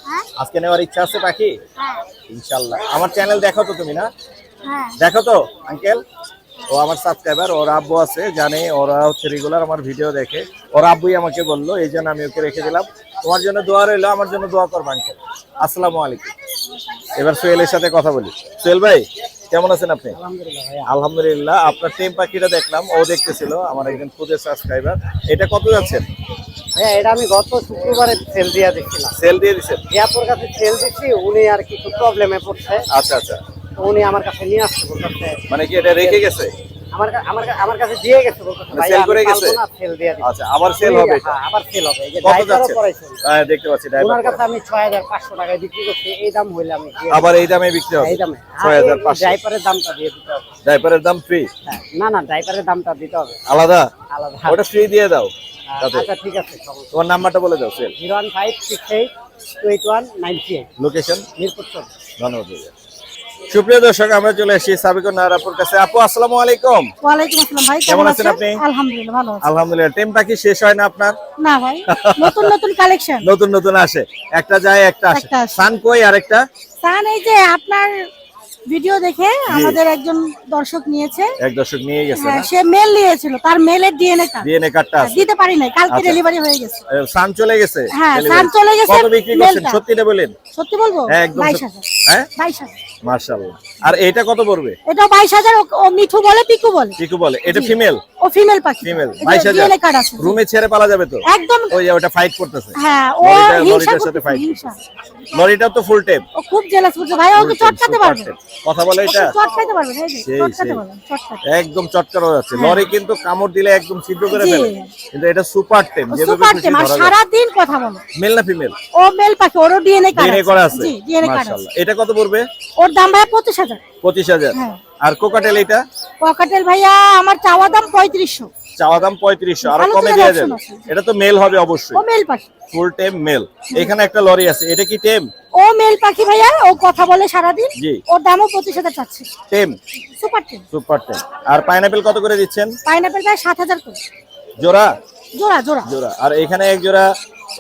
হ্যাঁ আজকে নেওয়ার ইচ্ছা আছে পাখি? হ্যাঁ ইনশাআল্লাহ। আমার চ্যানেল দেখো তো তুমি না? হ্যাঁ। দেখো তো আঙ্কেল? ও আমার সাবস্ক্রাইবার, ওর আব্বু আছে, জানে, ওরা হচ্ছে রেগুলার আমার ভিডিও দেখে। ওর আব্বুই আমাকে বললো, এই জন্য আমি ওকে রেখে দিলাম। তোমার জন্য দোয়া রইলো, আমার জন্য দোয়া করবো আঙ্কেল। আসসালামু আলাইকুম। এবার সোহেলের সাথে কথা বলি। সোহেল ভাই কেমন আছেন আপনি? আলহামদুলিল্লাহ। আপনার টেম পাখিটা দেখলাম, ও দেখতেছিল, আমার একজন খুদে সাবস্ক্রাইবার। এটা কত যাচ্ছেন ভাইয়া এটা আমি গত শুক্রবারে সেল দিয়ে দেখছিলাম, সেল দিয়ে দিচ্ছেন? জিয়াপুর কাছে সেল দিচ্ছি, উনি আর কিছু প্রবলেমে পড়ছে, আচ্ছা আচ্ছা। তো উনি আমার কাছে নিয়ে আসছে, বলতেছে মানে কি এটা রেখে গেছে? আমার কাছে দিয়ে গেছে, বলতেছে মানে ভাই sell আমি করে পারবো গেছে? না, সেল দিয়ে দিচ্ছি। আচ্ছা, আবার সেল হবে এটা? হ্যাঁ, আবার সেল হবে। এই যে কত ড্রাইভারও যাচ্ছে? করাইছেন, হ্যাঁ দেখতে পাচ্ছি ওনার ড্রাইভার। কাছে আমি 6500 টাকায় বিক্রি করছি, এই দাম হইলে আমি দিয়ে আবার এই দামে বিক্রি হবে? এই দামে 6500। ড্রাইভারের দামটা দিয়ে দিতে হবে। ড্রাইভারের দাম ফ্রি? হ্যাঁ, না না ড্রাইভারের দামটা দিতে হবে আলাদা? আলাদা। ওটা ফ্রি দিয়ে দাও তাতে। আচ্ছা ঠিক আছে, সমস্যা। তোমার নাম্বারটা বলে দাও সেল। 015682198। লোকেশন? মিরপুর 14। ধন্যবাদ ভাইয়া। সুপ্রিয় দর্শক, আমরা চলে এসেছি সাবিকুন নারাপুর কাছে। আপু আসসালামু আলাইকুম। ওয়ালাইকুম আসসালাম ভাই, কেমন আছেন আপনি? আলহামদুলিল্লাহ ভালো আছি। আলহামদুলিল্লাহ। টেম পাখি শেষ হয় না আপনার? না ভাই, নতুন নতুন কালেকশন, নতুন নতুন আসে, একটা যায় একটা আসে। একটা আসে। সান কই আরেকটা? সান এই যে আপনার ভিডিও দেখে আমাদের একজন দর্শক নিয়েছে। এক দর্শক নিয়ে গেছে হ্যাঁ, না? সে মেল নিয়েছিল, তার মেলের ডিএনএ কার্ড ডিএনএ কার্ডটা আছে। দিতে পারি নাই, কালকে আচ্ছা। ডেলিভারি হয়ে গেছে। সান চলে গেছে? হ্যাঁ, Delivery। সান চলে গেছে। কত বিক্রি করছেন মেলটা। সত্যিটা বলেন? সত্যি বলবো, হ্যাঁ, একদম 22,000। হ্যাঁ 22,000। মাশাআল্লাহ। আর এটা কত পড়বে? এটা 22,000। ও মিঠু বলে, পিকু বলে। পিকু বলে। এটা জি। ফিমেল? ও ফিমেল পাখি। ফিমেল। ডিএনএ 22,000 কার্ড আছে। রুমে ছেড়ে পালা যাবে তো? একদম। ওই যে ওটা ফাইট করতেছে। হ্যাঁ, ও হিংসা লরিটার সাথে করতেছে, ফাইট হিংসা। লরিটা তো ফুল টেপ। ও খুব জেলাস করছে ভাই, ওকে চটকাতে পারবে। কথা বলে এটা? চটকাতে পারবে, এই যে সেই, চটকাতে সেই। পারবে, চটকাতে। একদম চটকার হয়ে যাচ্ছে। হ্যাঁ। লরি কিন্তু কামড় দিলে একদম ছিদ্র করে জি। ফেলে, কিন্তু এটা সুপার টেম। যেভাবে সুপার খুশি টেম, আর ধরা যায়। সারা দিন কথা বলে। মেল না ফিমেল? ও মেল পাখি, ওরও ডিএনএ কার্ড ডিএনএ করা আছে? জি, ডিএনএ কার্ড আছে। মাশাআল্লাহ। এটা কত পড়বে? ওর দাম ভাই 25,000। 25,000। হ্যাঁ। আর কোকাটেল এটা? পকেটেল ভাইয়া আমার চাওয়া দাম 3500। চাওয়া দাম 3500, আরো কমে আলোচনার দেওয়া option যাবে। আছে। এটা তো মেল হবে অবশ্যই, ও মেল পাখি। ফুল টেম মেল। এখানে একটা লরি আছে, এটা কি টেম? ও মেল পাখি ভাইয়া, ও কথা বলে সারা দিন। জি। ওর দামও 25,000 চাচ্ছে। টেম, সুপার টেম। সুপার টেম। আর পাইনাপেল কত করে দিচ্ছেন? পাইনাপেল ভাই 7,000 করে জোড়া? জোড়া জোড়া। জোড়া। আর এখানে এক জোড়া,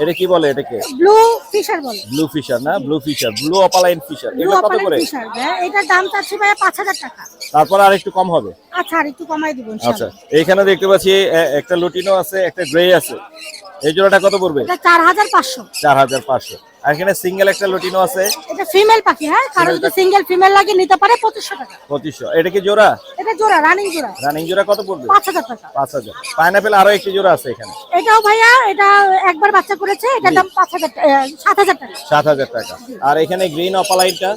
এটা কি বলে এটাকে? ব্লু ফিশার বলে। ব্লু ফিশার না? Blue fisher, blue opaline fisher. Blue এগুলো কত অপালাইন করে? ফিশার ভাইয়া, এটার দাম চাচ্ছি ভাইয়া 5,000 টাকা। তারপর আর একটু কম হবে? আচ্ছা, আর একটু কমাই দিব আচ্ছা, ইনশাআল্লাহ। এইখানে দেখতে পাচ্ছি একটা লুটিনো আছে, একটা গ্রে আছে। এই জোড়াটা কত পড়বে? এটা 4,500। 4,500। আর এখানে সিঙ্গেল একটা লুটিনো আছে, এটা ফিমেল পাখি। হ্যাঁ, কারণ যদি সিঙ্গেল ফিমেল লাগে নিতে পারে 2500 টাকা। 2500। এটা কি জোড়া? এটা জোড়া, রানিং জোড়া। রানিং জোড়া কত পড়বে? 5,000 টাকা। 5,000। পাইনাপেল আরো একটি জোড়া আছে এখানে, এটাও ভাইয়া, এটা একবার বাচ্চা করেছে, এটার দাম 7,000 টাকা। 7,000 টাকা। আর এখানে গ্রিন অপালাইনটা,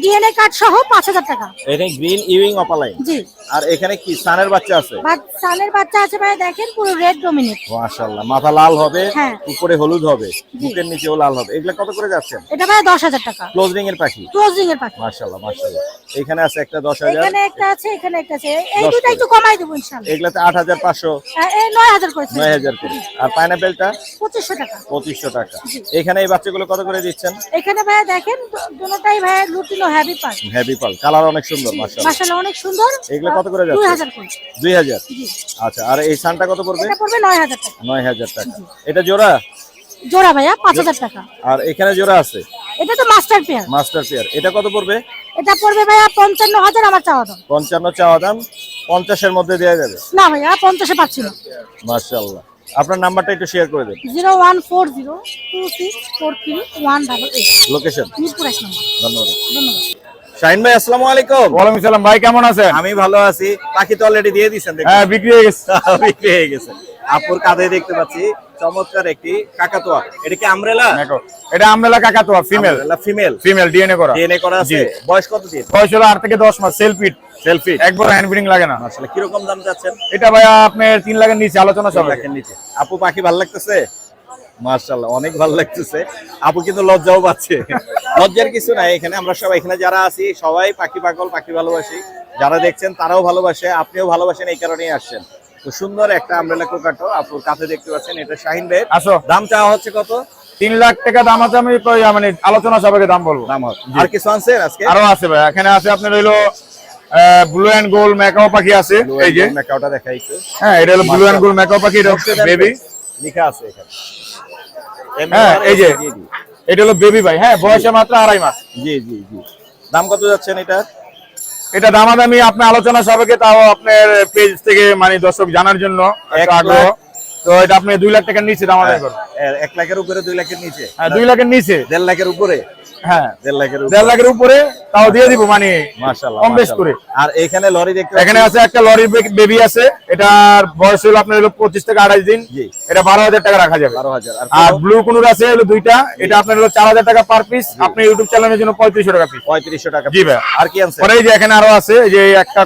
ডিএনএ কার্ড সহ 5,000 টাকা। এখানে গ্রিন ইউইং অপালাইন। জি। আর এখানে কি সানের বাচ্চা আছে? সানের বাচ্চা আছে ভাইয়া, দেখেন পুরো রেড ডমিনেট। মাশাআল্লাহ। মাথা লাল হবে, হ্যাঁ। উপরে হলুদ হবে, বুকের নিচেও লাল হবে। এগুলা কত করে যাচ্ছেন? এটা ভাইয়া 10,000 টাকা। ক্লোজিং এর পাখি? ক্লোজিং এর পাখি। মাশাআল্লাহ, মাশাআল্লাহ। এখানে আছে একটা 10,000। এখানে একটা আছে, এখানে একটা আছে। এই 10 দুটো একটু কমাই দেব ইনশাআল্লাহ। এগুলাতে 8,500, এই 9,000 করেছে। 9,000 করে। আর পাইনাপেলটা 2500 টাকা। 2500 টাকা। এখানে এই বাচ্চাগুলো কত করে দিচ্ছেন? এখানে ভাইয়া দেখেন দুটোটাই ভাইয়া লুটিনো হ্যাভি পার। হেভি পাল, কালার অনেক সুন্দর মাশাআল্লাহ। মাশাআল্লাহ অনেক সুন্দর। এগুলো কত করে যাচ্ছে? 2,000 করে। 2,000। জি। আচ্ছা, আর এই সানটা কত পড়বে? এটা পড়বে 9,000 টাকা। 9,000 টাকা। এটা জোড়া? জোড়া ভাইয়া 5,000 টাকা। আর এখানে জোড়া আছে, এটা তো মাস্টার পেয়ার। Master pair. এটা কত পড়বে? এটা পড়বে ভাইয়া 55,000 আমার চাওয়া দাম। 55 চাওয়া দাম, 50 এর মধ্যে দেওয়া যাবে। না ভাইয়া 50-এ পাচ্ছি না। মাশাআল্লাহ। আপনার নাম্বারটা একটু শেয়ার করে দেন। 01402643 লোকেশন? মিরপুর 1 নম্বর। ধন্যবাদ। ধন্যবাদ। শাহিন ভাই আসসালামু আলাইকুম। ওয়ালাইকুম সালাম ভাই, কেমন আছেন? আমি ভালো আছি। পাখি তো অলরেডি দিয়ে দিয়েছেন দেখুন। হ্যাঁ, বিক্রি হয়ে গেছে। বিক্রি হয়ে গেছে। আপুর কাঁধে দেখতে পাচ্ছি চমৎকার একটি কাকাতুয়া। এটা কি আমব্রেলা? এটা আমবেলা কাকাতুয়া, ফিমেল। ফিমেল। ফিমেল ডিএনএ করা। ডিএনএ করা আছে। জি। বয়স কত দিন? বয়স হলো 8 থেকে 10 মাস, সেলফি সেলফি। একবার হ্যান্ড ব্রিডিং লাগে না। আসলে কি রকম দাম চাচ্ছেন? এটা ভাইয়া আপনার 3 লাখের নিচে আলোচনা 3 চলে। লাখের নিচে। আপু পাখি ভালো লাগতেছে? মাশাআল্লাহ, অনেক ভালো লাগতেছে। আপু কিন্তু লজ্জাও পাচ্ছে। লজ্জার কিছু নাই, এখানে আমরা সবাই, এখানে যারা আছি সবাই পাখি পাগল, পাখি ভালোবাসি। যারা দেখছেন তারাও ভালোবাসে, আপনিও ভালোবাসেন, এই কারণেই আসছেন। তো সুন্দর একটা আমব্রেলা কোকাটো আপুর কাছে দেখতে পাচ্ছেন। এটা শাহিন ভাই। আসো। দাম চাওয়া হচ্ছে কত? 3 লাখ টাকা দাম আছে। আমি মানে আলোচনা সবাইকে দাম বলবো। দাম হবে। আর কিছু আনছেন আজকে? আরো আছে ভাই, এখানে আছে আপনার হইলো ব্লু এন্ড গোল্ড ম্যাকাও পাখি আছে। এই যে মেকাওটা দেখাই একটু। হ্যাঁ, এটা হলো ব্লু এন্ড গোল্ড ম্যাকাও পাখি, এটা বেবি। লেখা আছে এখানে। হ্যাঁ, এই যে জি, জি। এটা হলো বেবি ভাই। হ্যাঁ, বয়সে মাত্র 2.5 মাস। জি জি জি। দাম কত যাচ্ছেন এটা? এটা দামাদামি আপনার আলোচনা সবাইকে, তাও আপনার পেজ থেকে মানে দর্শক জানার জন্য একটা 1 আগ্রহ। লাখ। তো এটা আপনি 2 লাখ টাকার নিচে দামাদামি করুন। 1 লাখের উপরে, 2 লাখের নিচে? হ্যাঁ, 2 লাখের নিচে। 1.5 লাখের উপরে? হ্যাঁ, 1.5 লাখের উপরে। 1.5 লাখের উপরে তাও দিয়ে দিব, মানে মাশাআল্লাহ, কম বেশ করে। মাশাআল্লাহ। আর এখানে লরি দেখতে এখানে আছে একটা লরির বেবি আছে। এটার বয়স হলো আপনার হলো 25 থেকে 28 দিন। জি। এটা 12,000 টাকা রাখা যাবে। 12,000। আর ব্লু কুনুর আছে হলো 2টা। এটা আপনার হলো 4,000 টাকা পার পিস। আপনি ইউটিউব চ্যানেলের জন্য 3500 টাকা পিস। 3500 টাকা। জি ভাই। আর কি আনছেন? পরে এই যে এখানে আরো আছে, এই যে একটা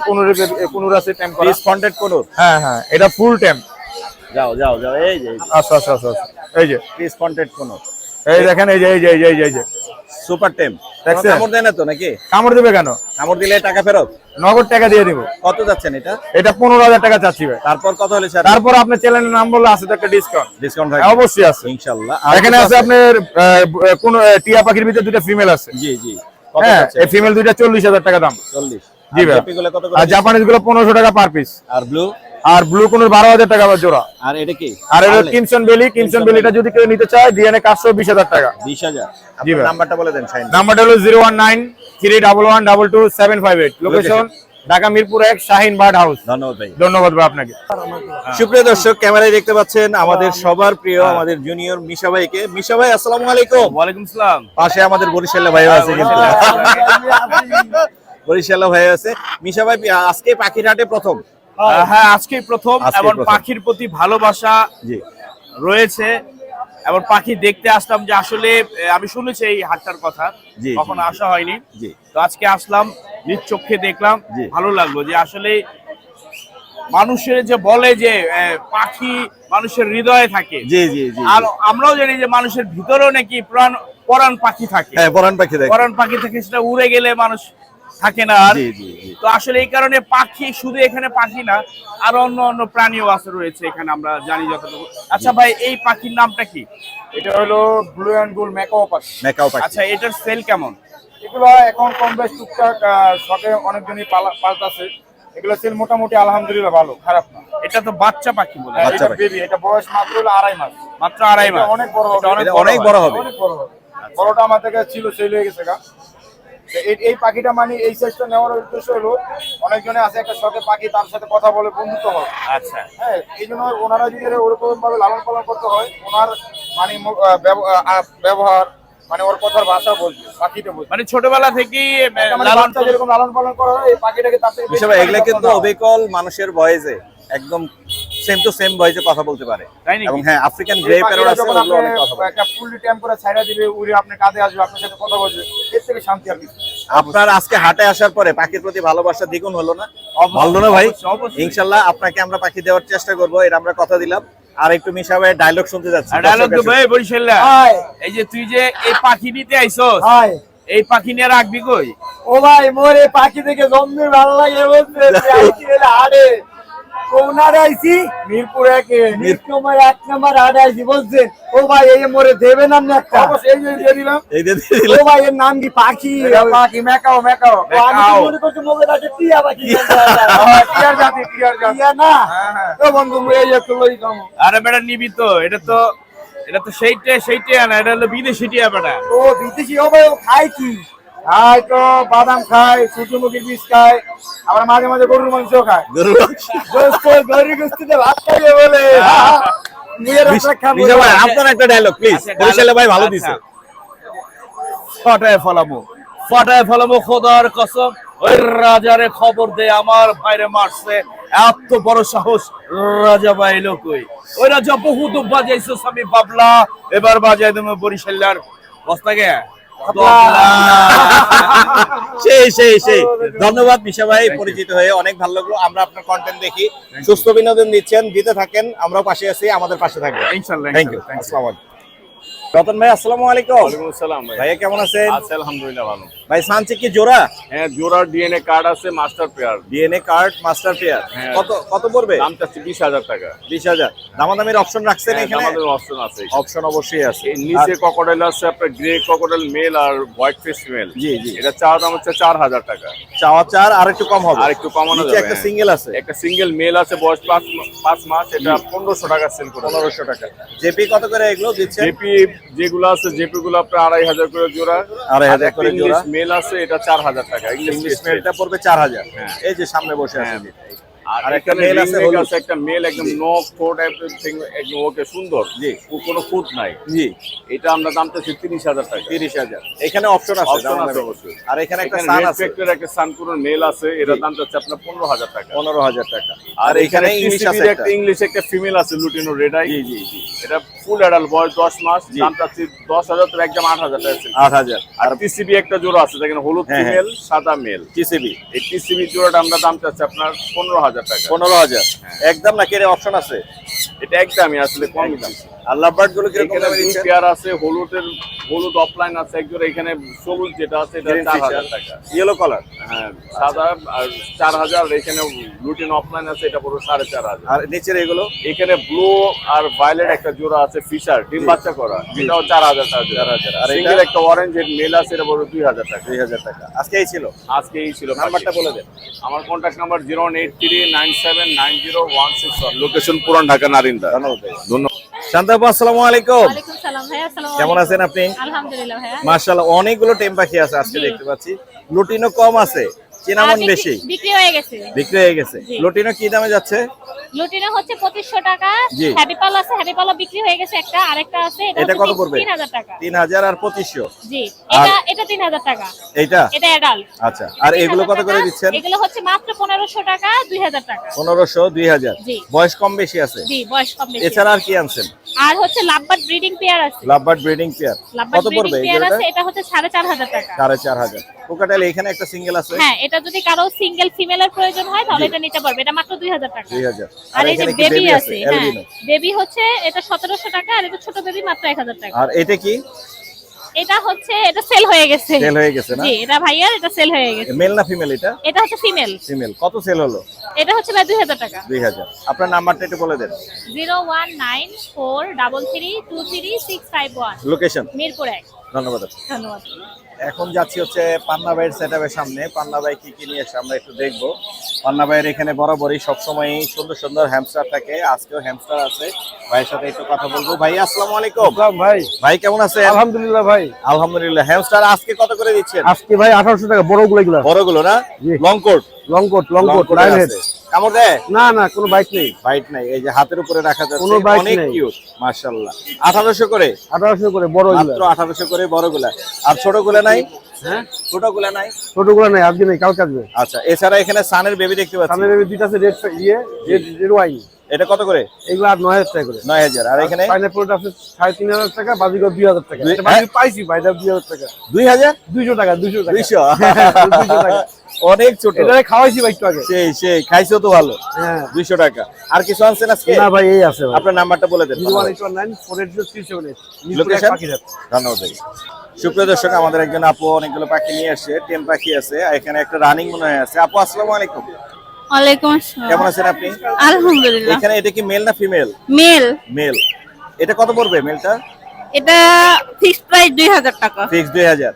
কুনুর আছে টেম করা। পিস কন্টেন্ট কোন? হ্যাঁ হ্যাঁ, এটা ফুল টেম। যাও যাও যাও, এই যে আচ্ছা আচ্ছা আচ্ছা, এই যে পিস কন্টেন্ট কোন? এই দেখেন, এই যে এই যে এই যে এই যে সুপার টেম। দেখছেন? কামড় দেয় না তো নাকি? কামড় দিবে কেন? কামড় দিলে টাকা ফেরত? নগদ টাকা দিয়ে দিব। কত যাচ্ছেন এটা? এটা 15,000 টাকা চাচ্ছি ভাই। তারপর কত হলে স্যার? তারপর আপনার চ্যানেলের নাম বললে আছে তো একটা ডিসকাউন্ট। ডিসকাউন্ট হ্যাঁ, থাকবে অবশ্যই আছে ইনশাআল্লাহ। এখানে আছে আপনার কোন টিয়া পাখির ভিতরে 2টা ফিমেল আছে। জি জি। কত হ্যাঁ যাচ্ছে? এই ফিমেল দুইটা 40,000 টাকা দাম। 40। জি ভাই। জেপি গুলো কত করে? আর জাপানিজ গুলো 1500 টাকা পার পিস। আর ব্লু? আর ব্লু কোন 12,000 টাকা জোড়া। আর এটা কি? আর এটা কিমসন বেলিটা যদি কেউ নিতে চায় ডিএনএ কার্ড 20,000 টাকা। 20,000। জি আপনার ভাই। নাম্বারটা বলে দেন শাহিন। নাম্বারটা হলো 01931122758। Location Dhaka Mirpur 1 Shahin bird house. ধন্যবাদ ভাই। ধন্যবাদ ভাই আপনাকে। সুপ্রিয় দর্শক, ক্যামেরায় দেখতে পাচ্ছেন আমাদের সবার প্রিয় আমাদের জুনিয়র মিশা ভাইকে। মিশা ভাই আসসালামু আলাইকুম। ওয়ালাইকুম সালাম। পাশে আমাদের বরিশালা ভাই আছে কিন্তু। বরিশালা ভাই আছে। মিশা ভাই আজকে পাখির হাটে প্রথম। হ্যাঁ আজকেই প্রথম আজকেই এবং প্রথম। পাখির প্রতি ভালোবাসা জি রয়েছে এবং পাখি দেখতে আসলাম যে আসলে আমি শুনেছি এই হাটটার কথা, জি, কখনো আসা হয়নি, জি তো আজকে আসলাম, নিজ চোখে দেখলাম, জি। ভালো লাগলো যে আসলে মানুষের যে বলে যে পাখি মানুষের হৃদয়ে থাকে, জি জি জি। আর আমরাও জানি যে মানুষের ভিতরেও নাকি পরাণ পাখি থাকে, হ্যাঁ, পরান পাখি দেখ। পরাণ পাখি থাকে, সেটা উড়ে গেলে মানুষ থাকে না আর। জি জি জি। তো আসলে এই কারণে পাখি শুধু এখানে পাখি না, আর অন্য অন্য প্রাণীও আছে রয়েছে এখানে, আমরা জানি যতটুকু। আচ্ছা ভাই, এই পাখির নামটা কি? এটা হলো ব্লু এন্ড গোল্ড ম্যাকাও পাখি। মেকাও পাখি। আচ্ছা, এটার সেল কেমন? এগুলো এখন কম বেশ টুকটাক শখে অনেকজনই পালতাছে। এগুলো সেল মোটামুটি আলহামদুলিল্লাহ ভালো, খারাপ না। এটা তো বাচ্চা পাখি বলে, বাচ্চা এটা পাখি। বেবি, এটা বয়স মাত্র হলো 2.5 মাস। মাত্র 2.5 মাস। এটা অনেক বড় হবে, এটা অনেক বড় হবে। অনেক বড় হবে। বড়টা আমার থেকে ছিল, সেল হয়ে গেছে গা। তো এই পাখিটা মানে এই সাইজটা নেওয়ার উদ্দেশ্য হলো অনেকজনে আছে একটা শখে পাখি, তার সাথে কথা বলে বন্ধুত্ব হয়। আচ্ছা, হ্যাঁ, এই জন্য ওনারা যদি ওরকম ভাবে লালন পালন করতে হয়, ওনার মানে ব্যবহার মানে ওর কথার ভাষা বলছে, পাখিটা বলছে। মানে ছোটবেলা থেকেই মানে লালন বাচ্চা যেরকম লালন পালন করা হয়, এই পাখিটাকে তার থেকে মিশা ভাই, এগুলা কিন্তু অবিকল মানুষের ভয়েসে একদম সেম টু সেম ভয়েসে কথা বলতে পারে। তাই নাকি? এবং হ্যাঁ, আফ্রিকান গ্রে প্যারট আছে, যখন ওগুলো অনেক কথা আপনি বলে। একটা ফুললি টেম্পারে ছাইড়া দিবে, উড়ে আপনার কাঁধে আসবে, আপনার সাথে কথা বলবে, এর থেকে শান্তি আর কিছু নেই। আপনার আজকে হাটে আসার পরে পাখির প্রতি ভালোবাসা দ্বিগুণ হলো না? ভালো না ভাই? অবশ্যই, অবশ্যই। ইনশাআল্লাহ আপনাকে আমরা পাখি দেওয়ার চেষ্টা করব, এটা আমরা কথা দিলাম। আর একটু মিশা ভাই ডায়লগ শুনতে যাচ্ছি। আর ডায়লগ তো ভাই বরিশাল্লা, এই যে তুই যে এই পাখি নিতে আইছস, এই পাখি নিয়ে রাখবি কই? ও ভাই, মোর এই পাখি দেখে জম্মে ভালো লাগে বলতে হাড়ে কোনারে আইছি মিরপুর 1 তোমার 1 নম্বর হাড়ে আইছি বলছেন। ও ভাই, এই মোরে দেবেন আপনি একটা? অবশ্যই এই যে দিয়ে দিলাম। এই যে ও দিলাম। ভাই, এর নাম কি? পাখি পাখি মেকাও মেকাও। ও, আমি তো মনে করছি মোগে কাছে টিয়া পাখি। টিয়ার জাতি, টিয়ার জাতি। টিয়া না? হ্যাঁ হ্যাঁ। ও বন্ধু, এই একটু লই কাম। আরে বেটা নিবি তো, এটা তো সেইটাই না, এটা হলো বিদেশি টিয়া বেটা। ও বিদেশি। ও ভাই, ও খায় কি? খায় তো বাদাম খায়, সূর্যমুখীর বীজ খায়, আবার মাঝে মাঝে গরুর মাংসও খায়। গরু মাংস। দোস্ত গরি গুস্তিতে ভাত খাইয়ে বলে নিয়ে রাখা খাবো। মিশা ভাই, আপনার একটা ডায়লগ প্লিজ। আচ্ছা, বরিশালে ভাই ভালো আচ্ছা। দিছে। ফাটায় ফলামো খোদার কসম, ওই রাজারে খবর দে আমার ভাইরে মারছে, এত বড় সাহস রাজা বাইলো কই? ওই রাজা বহুত বাজাইছস, আমি বাবলা, এবার বাজাই দেবো বরিশাল্লার বস্তাকে। সেই ধন্যবাদ মিশা ভাই, পরিচিত হয়ে অনেক ভালো লাগলো। আমরা আপনার কন্টেন্ট দেখি, সুস্থ বিনোদন দিচ্ছেন, দিতে থাকেন, আমরাও পাশে আছি, আমাদের পাশে থাকবেন ইনশাআল্লাহ, থ্যাংক ইউ। ইনশাআল্লাহ। আসসালামু আলাইকুম। রতন ভাই আসসালামু আলাইকুম। ওয়ালাইকুম আসসালাম ভাই। ভাইয়া কেমন আছেন? আছে আলহামদুলিল্লাহ ভালো। ভাই সানচে কি জোড়া? হ্যাঁ, জোড়ার ডিএনএ কার্ড আছে, master pair. DNA card master pair. হ্যাঁ। কত পড়বে? দাম চাচ্ছি 20,000 টাকা। 20,000। দামাদামির অপশন রাখছেন হ্যাঁ, এখানে? আমাদের অপশন আছে। অপশন অবশ্যই আছে। এই নিচে ক্রোকোডাইল আছে, আপনার গ্রে ক্রোকোডাইল মেল আর হোয়াইট ফেস ফিমেল। জি, জি। এটা চাওয়া দাম হচ্ছে 4,000 টাকা। চাওয়া 4 আর একটু কম হবে। আর একটু কমানো নিচে যাবে। একটা হ্যাঁ। সিঙ্গেল আছে। একটা সিঙ্গেল মেল আছে, বয়স 5 মাস, এটা 1500 টাকা সেল করে। 1500 টাকা। জেপি কত করে এগুলো দিচ্ছেন? জেপি যেগুলো আছে, জেপি গুলো আপনার 2,500 করে জোড়া। 2,500 করে জোড়া। ইংলিশ মেল আছে, এটা 4,000 টাকা। ইংলিশ মেলটা পড়বে 4,000। হ্যাঁ। এই যে সামনে বসে আছে। হ্যাঁ। আর আর একটা একটা মেল মেল আছে, আছে, হলুদ। একটা মেল একদম নখ ঠোঁট এভরিথিং একদম ওকে সুন্দর। জি। কোনো খুঁত নাই। জি, এটা আমরা দাম চাচ্ছি 30,000 টাকা। 30,000। এখানে অপশন আছে, অপশন আছে দামাদামি। অবশ্যই। আর এখানে একটা এখানে সান রেড আছে, ফ্যাক্টর একটা সানপুরের মেল আছে, এটার দাম চাচ্ছে আপনার 15,000 টাকা। 15,000 টাকা। আর আর এখানে ইংলিশ আছে একটা ইংলিশ একটা ফিমেল আছে, লুটিনো রেড আই। জি জি জি। এটা ফুল অ্যাডাল্ট, বয়স 10 মাস, জি। দাম চাচ্ছি 10,000, তো একদম 8,000 টাকা sale। 8,000। আর টিসিবি একটা জোড়া আছে, দেখেন হলুদ হ্যাঁ, ফিমেল সাদা মেল। টিসিবি এই টিসিবি জোড়াটা আমরা দাম চাচ্ছি আপনার 15,000 টাকা। 15,000। একদম নাকি এর অপশন আছে? এটা একদমই আসলে কম দাম। আর লাভবার্ড গুলো কিরকম এখানে দামে দুই দিচ্ছেন? পেয়ার আছে, হলুদের হলুদ অফলাইন আছে একজোড়া, এখানে সবুজ যেটা আছে এটা Green 4000 fisher, টাকা। Yellow colour. হ্যাঁ সাদা আর 4000, এখানে লুটিন অফলাইন আছে এটা পুরো 4500। আর নিচের এগুলো এখানে ব্লু আর ভায়োলেট একটা জোড়া আছে ফিশার, ডিম বাচ্চা করা, এটাও 4000 টাকা। 4000 আর সিঙ্গেল এটা একটা অরেঞ্জ মেল আছে, এটা বড় 2000 টাকা। 2000 টাকা। আজকে এই ছিল। আজকে এই ছিল। নাম্বারটা বলে দেন। আমার কন্ট্যাক্ট নাম্বার 01839790161, লোকেশন পুরান ঢাকা নারিন্দা। ধন্যবাদ। শান্ত আপু, আসসালামু আলাইকুম। ওয়ালাইকুম সালাম ভাইয়া, আসসালামু কেমন আলাইকুম। আছেন আপনি? আলহামদুলিল্লাহ ভাইয়া। মাশাআল্লাহ, অনেকগুলো টেম পাখি আছে আজকে জি। দেখতে পাচ্ছি। লুটিনো কম আছে, চিনামন বেশি। বিক্রি হয়ে গেছে। বিক্রি হয়ে গেছে। জি। লুটিনো কি দামে যাচ্ছে? লুটিনো হচ্ছে 2500 টাকা। জি। হ্যাপিপাল আছে, হ্যাপিপালও বিক্রি হয়ে গেছে একটা, আরেকটা আছে, এটা কত পড়বে? 3000 টাকা। 3000 আর 2500। জি, আর- এটা 3000 টাকা। এইটা এটা অ্যাডাল্ট। আচ্ছা, আর এগুলো কত করে দিচ্ছেন? এগুলো হচ্ছে মাত্র 1500 টাকা, 2000 টাকা। 1500, 2000। জি। বয়স কম বেশি আছে। জি, বয়স কম বেশি। এছাড়া আর কি আনছেন? আর হচ্ছে লাভবার্ড ব্রিডিং পেয়ার আছে। লাভবার্ড ব্রিডিং পেয়ার লাভবার্ড কত পড়বে ব্রিডিং পেয়ার এগুলোটা? আছে, এটা হচ্ছে 4500 টাকা। 4500। কোকাটেল এখানে একটা সিঙ্গেল আছে। হ্যাঁ, এটা যদি কারো সিঙ্গেল ফিমেলের প্রয়োজন হয় তাহলে এটা নিতে পারবে, এটা মাত্র 2000 টাকা। 2000। আর এই যে এখানে কি বেবি baby আছে, হ্যাঁ অ্যালবিনো। বেবি হচ্ছে এটা 1700 টাকা, আর এটা ছোট বেবি মাত্র 1000 টাকা। আর এটা কি? এটা হচ্ছে এটা সেল হয়ে গেছে। সেল হয়ে গেছে না? জি, এটা ভাইয়ার, এটা সেল হয়ে গেছে। মেল না ফিমেল এটা? এটা হচ্ছে ফিমেল। ফিমেল। কত সেল হলো? এটা হচ্ছে ভাই 2000 টাকা। 2000। আপনার নাম্বারটা একটু বলে দেন। 01943332651, লোকেশন। মিরপুর 1। ধন্যবাদ। ধন্যবাদ। এখন যাচ্ছি হচ্ছে পান্না ভাইয়ের সেটআপের সামনে। পান্না ভাই কি কি নিয়ে এসে আমরা একটু দেখবো। পান্না ভাইয়ের এখানে বরাবরই সবসময় সুন্দর সুন্দর হ্যামস্টার থাকে, আজকেও হ্যামস্টার আছে। ভাইয়ের সাথে একটু কথা বলবো। ভাই আসসালামু আলাইকুম। ভাই ভাই কেমন আছেন? আলহামদুলিল্লাহ ভাই। আলহামদুলিল্লাহ। হ্যামস্টার আজকে কত করে দিচ্ছেন? আজকে ভাই 1800 টাকা বড়গুলো এগুলো। বড়গুলো না? জি। Long coat. Long coat lion head. কামড় দেয়? না না, কোনো বাইক নেই। বাইট নাই, এই যে হাতের উপরে রাখা যাচ্ছে। কোনো bite অনেক নেই। কিউট মাশাআল্লাহ। 1800 করে? 1800 করে বড় এগুলো। মাত্র 1800 করে বড়গুলা। আর ছোটগুলা নাই? হ্যাঁ, ছোটগুলা নাই? ছোটগুলো নাই, আজকে নেই, কালকে আসবে। আচ্ছা, এছাড়া এখানে সানের বেবি দেখতে পাচ্ছি। সামনে বেবি দুইটা আছে, রেড রেড ওয়াইন। এটা কত করে? এগুলো আর 9000 টাকা করে। 9000। আর এখানে পাইনাপলটা আছে 3500 টাকা, বাজিগর 2000 টাকা। দুই- এটা বাজি পাইছি ভাই, এটা 2000 টাকা। 2000? 200 টাকা, 200 টাকা। 200? 200 টাকা। অনেক ছোট। এটা খাওয়াইছি ভাই একটু আগে। সেই খাইছো তো ভালো। হ্যাঁ। 200 টাকা। আর কিছু আনছেন আজকে? না ভাই, এই আছে ভাই। আপনার নাম্বারটা বলে দেন। 01819480378। লোকেশন? ধন্যবাদ ভাই। সুপ্রিয় দর্শক, আমাদের একজন আপু অনেকগুলো পাখি নিয়ে আসছে। টেম পাখি আছে, আর এখানে একটা রানিং মনে হয় আছে। আপু আসসালামু আলাইকুম। ওয়ালাইকুম আসসালাম। কেমন আছেন আপনি? আলহামদুলিল্লাহ। এখানে এটা কি মেল না ফিমেল? মেল। মেল। এটা কত পড়বে মেলটা? এটা ফিক্সড প্রাইস 2000 টাকা। ফিক্স 2000।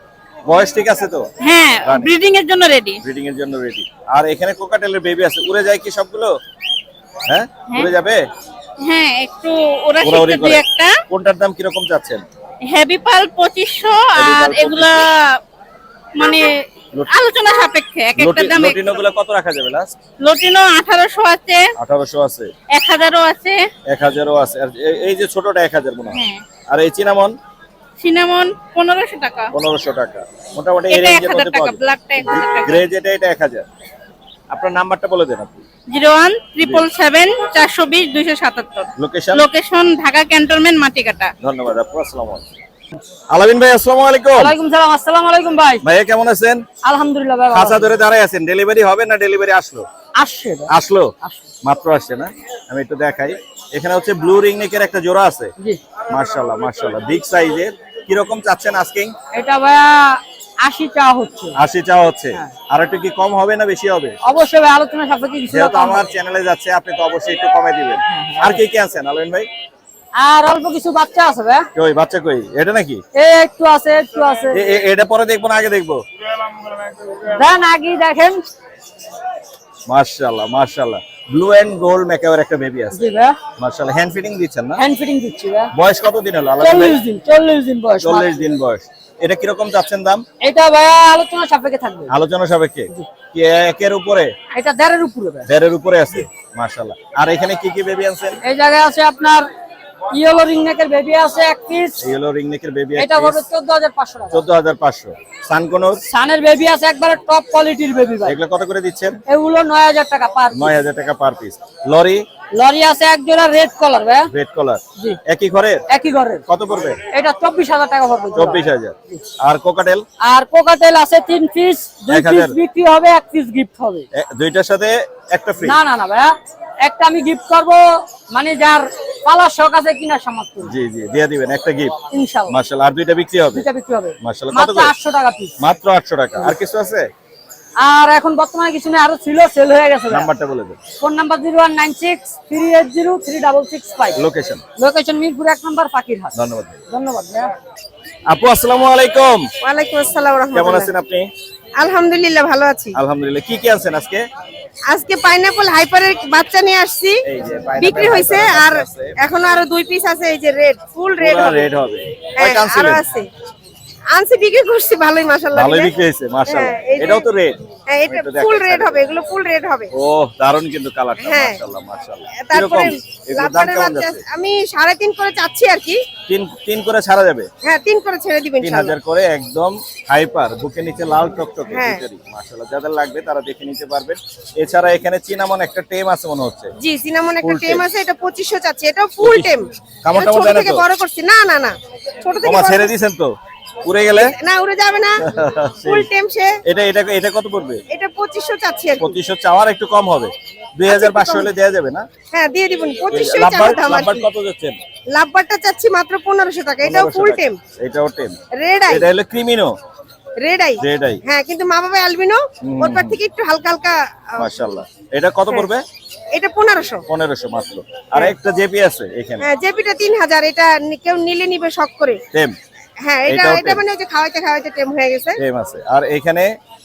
বয়স ঠিক আছে তো? হ্যাঁ, রানী। ব্রিডিং এর জন্য রেডি। ব্রিডিং এর জন্য রেডি। আর এখানে কোকাটেলের বেবি আছে। উড়ে যায় কি সবগুলো? হ্যাঁ, উড়ে যাবে? হ্যাঁ, একটু ওরা ওড়াউড়ি শিখতে করে। দুই একটা। কোনটার দাম কিরকম চাচ্ছেন? হেভি পাল 2500, আর এগুলা মানে আলোচনা সাপেক্ষে এক একটা দাম। লটিনোগুলো কত রাখা যাবে লাস্ট? লটিনো 1800 আছে, 1800 আছে, 1000ও আছে। 1000ও আছে। আর এই যে ছোটটা 1000 মনে হয়। হ্যাঁ, আর এই চিনামন সিনামন 1500 টাকা। 1500 টাকা। মোটামুটি এই এটা রেঞ্জের 1000 মধ্যে টাকা, পাওয়া যায়। ব্ল্যাকটা 1000 টাকা। গ্রে যেটা এটা 1000। আপনার নাম্বারটা বলে দেন আপনি। 017774277। লোকেশন? লোকেশন ঢাকা ক্যান্টনমেন্ট মাটিকাটা। ধন্যবাদ আপু। আসসালামু আলাইকুম। আলামিন ভাই আসসালামু আলাইকুম। ওয়ালাইকুম সালাম। আসসালামু আলাইকুম ভাই। ভাইয়া কেমন আছেন? আলহামদুলিল্লাহ ভাই। খাঁচা ধরে দাঁড়ায় আছেন। ডেলিভারি হবে না ডেলিভারি আসলো? আসছে ভাই। আসলো মাত্র আসছে না? আমি একটু দেখাই। এখানে হচ্ছে ব্লু রিং নেকের একটা জোড়া আছে। জি। মাশাআল্লাহ মাশাআল্লাহ, বিগ সাইজের। কি রকম চাচ্ছেন আস্কিং? এটা ভাইয়া 80 চা হচ্ছে। 80 চাওয়া হচ্ছে। আর একটু কি কম হবে না বেশি হবে? অবশ্যই ভাই, আলোচনা সাপেক্ষে কিছু যেহেতু আমার চ্যানেলে যাচ্ছে, আপনি তো অবশ্যই একটু কমে দিবেন। আর কি কি আছেন আলামিন ভাই? আর অল্প কিছু বাচ্চা আছে ভাই। কই বাচ্চা কই? এটা নাকি? একটু আছে, একটু আছে। এটা পরে দেখবো না আগে দেখবো? দেন আগে দেখেন। মাশাআল্লাহ মাশাআল্লাহ, ব্লু এন্ড গোল্ড মেকাওয়ার একটা বেবি আছে। জি ভাই, মাশাআল্লাহ। হ্যান্ড ফিটিং দিচ্ছেন না? হ্যান্ড ফিটিং দিচ্ছি ভাই। বয়স কত দিন হলো আলামিন ভাই? 40 দিন বয়স। 40 দিন বয়স। এটা কিরকম চাচ্ছেন দাম? এটা ভাইয়া আলোচনা সাপেক্ষে থাকবে। আলোচনা সাপেক্ষে। কি একের উপরে? এটা 1.5 উপরে ভাই। 1.5 উপরে আছে। মাশাআল্লাহ। আর এখানে কি কি বেবি আনছেন? এই জায়গায় আছে আপনার ইয়েলো রিংনেকের বেবি আছে এক পিস। ইয়েলো রিং নেকের বেবি এটা হবে 14500 টাকা। 14500। সানকোনোর সানের বেবি আছে একবারে টপ কোয়ালিটির বেবি ভাই। এগুলো কত করে দিচ্ছেন? এগুলো 9000 টাকা পার। 9000 টাকা পার পিস। লরি? লরি আছে এক জোড়া রেড কালার ভাই। Red colour. জি। একই ঘরের? একই ঘরের। কত পড়বে? এটা 24000 টাকা পড়বে। 24000। আর কোকাটেল? আর কোকাটেল আছে 3 পিস, 2 পিস 1000 বিক্রি হবে, 1 পিস গিফট হবে। দুইটার সাথে একটা ফ্রি? না না না ভাই, একটা আমি গিফট করব, মানে যার পালার শখ আছে কিনার সামর্থ্য। জি জি দিয়ে দিবেন একটা গিফট ইনশাআল্লাহ। মাশাআল্লাহ। আর দুইটা বিক্রি হবে? দুইটা বিক্রি হবে মাশাআল্লাহ। কত মাত্র করে? 800 টাকা পিস। মাত্র 800 টাকা। আর কিছু আছে? আর এখন বর্তমানে কিছু নেই, আরো ছিল, সেল হয়ে গেছে। নাম্বারটা বলে দেন। Phone number 0196380365। Location? Location Mirpur 1 number Fakirhat. ধন্যবাদ। ধন্যবাদ ভাইয়া। আপু আসসালামু আলাইকুম। ওয়ালাইকুম আসসালাম ওয়া কেমন রাহমাতুল্লাহ। আছেন আপনি? আলহামদুলিল্লাহ ভালো আছি। আলহামদুলিল্লাহ। কি কি আনছেন আজকে? আজকে পাইনাপল হাইপারের বাচ্চা নিয়ে আসছি, এই যে pineapple বিক্রি হয়েছে। hyper আর আছে। এখনো আরো 2 পিস আছে, এই যে রেড, ফুল রেড পুরা হবে। রেড হবে। হ্যাঁ, কয়টা আরো আনছিলেন? আছে, আনছি, বিক্রি করছি ভালোই মাশাআল্লাহ। ভালোই বিক্রি হয়েছে মাশাআল্লাহ। হ্যাঁ, এই যে- এটাও তো রেড। হ্যাঁ, এটা এটা ফুল দেখাই রেড যাবে। হবে, এগুলো ফুল রেড হবে। ও দারুণ কিন্তু কালারটা হ্যাঁ। মাশাআল্লাহ মাশাআল্লাহ। তারপরে কিরকম? এগুলোর দাম লাভবারের কেমন বাচ্চা যাচ্ছে? আমি 3.5 করে চাচ্ছি আর কি। তিন করে ছাড়া যাবে? হ্যাঁ, 3 করে ছেড়ে দিবেন ইনশাআল্লাহ। 3000 করে একদম হাইপার, বুকের নিচে লাল টকটকে হ্যাঁ। ভিতরি মাশাআল্লাহ। যাদের লাগবে তারা দেখে নিতে পারবেন। এছাড়া এখানে চিনামন একটা টেম আছে মনে হচ্ছে। জি, সিনামন একটা Full টেম টেম। আছে, এটা 2500 চাচ্ছি। এটা ফুল টেম। কামড় এটা টামড় ছোট দেয় না থেকে তো? বড় করছি। না না না, ছোট থেকে ওমা বড় ছেড়ে করছি। দিয়েছেন তো? উড়ে গেলে? না, উড়ে যাবে না, ফুল টেম সে। এটা কত পড়বে? এটা 2500 চাচ্ছি আর কি। 2500 চাওয়ার একটু কম হবে। 2500 হলে দেয়া যাবে না? হ্যাঁ, দিয়ে দিবেন। 2500 লাভবার চাওয়া দাম আর লাভবার কি। কত যাচ্ছেন? লাভবারটা চাচ্ছি মাত্র 1500 টাকা। এটাও 1500 ফুল টাকা। টেম, এটাও টেম। Red eye. এটা হলো ক্রিমিনো। Red eye. Red eye. হ্যাঁ, কিন্তু মা বাবা অ্যালবিনো, ওর পর থেকে একটু হালকা হালকা। মাশাআল্লাহ। এটা কত পড়বে? এটা 1500। 1500 মাত্র। আর একটা জেপি আছে এখানে। হ্যাঁ, জেপিটা 3000। এটা কেউ নিলে নিবে শখ করে। টেম। হ্যাঁ, এটা এটাও এটা টেম। মানে ওই যে খাওয়াইতে খাওয়াইতে টেম হয়ে গেছে। টেম আছে। আর এখানে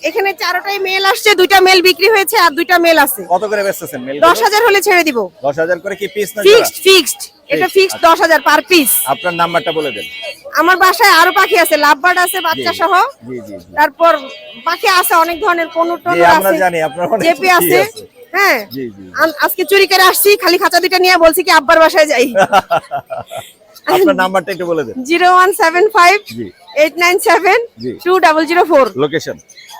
এখানে 4টাই মেল আসছে, 2টা মেল বিক্রি হয়েছে আর 2টা মেল আছে। কত করে বেচতেছেন মেল? 10000 হলে ছেড়ে দিব। 10000 করে কি পিস না জোড়া? ফিক্সড। এটা ফিক্সড 10000 পার পিস। আপনার নাম্বারটা বলে দেন। আমার বাসায় আরো পাখি আছে, লাভবার্ড আছে বাচ্চা সহ। জি জি জি। তারপর পাখি আছে অনেক ধরনের, কোনুর জি টনুর আমরা আছে, জানি আপনার অনেক জেপি কি আছে। হ্যাঁ, জি জি। আজকে চুরি করে আসছি, খালি খাঁচা 2টা নিয়ে বলছি কি আব্বার বাসায় যাই। আপনার নাম্বারটা একটু বলে দেন। 0175 জি 897 জি। 2004। লোকেশন?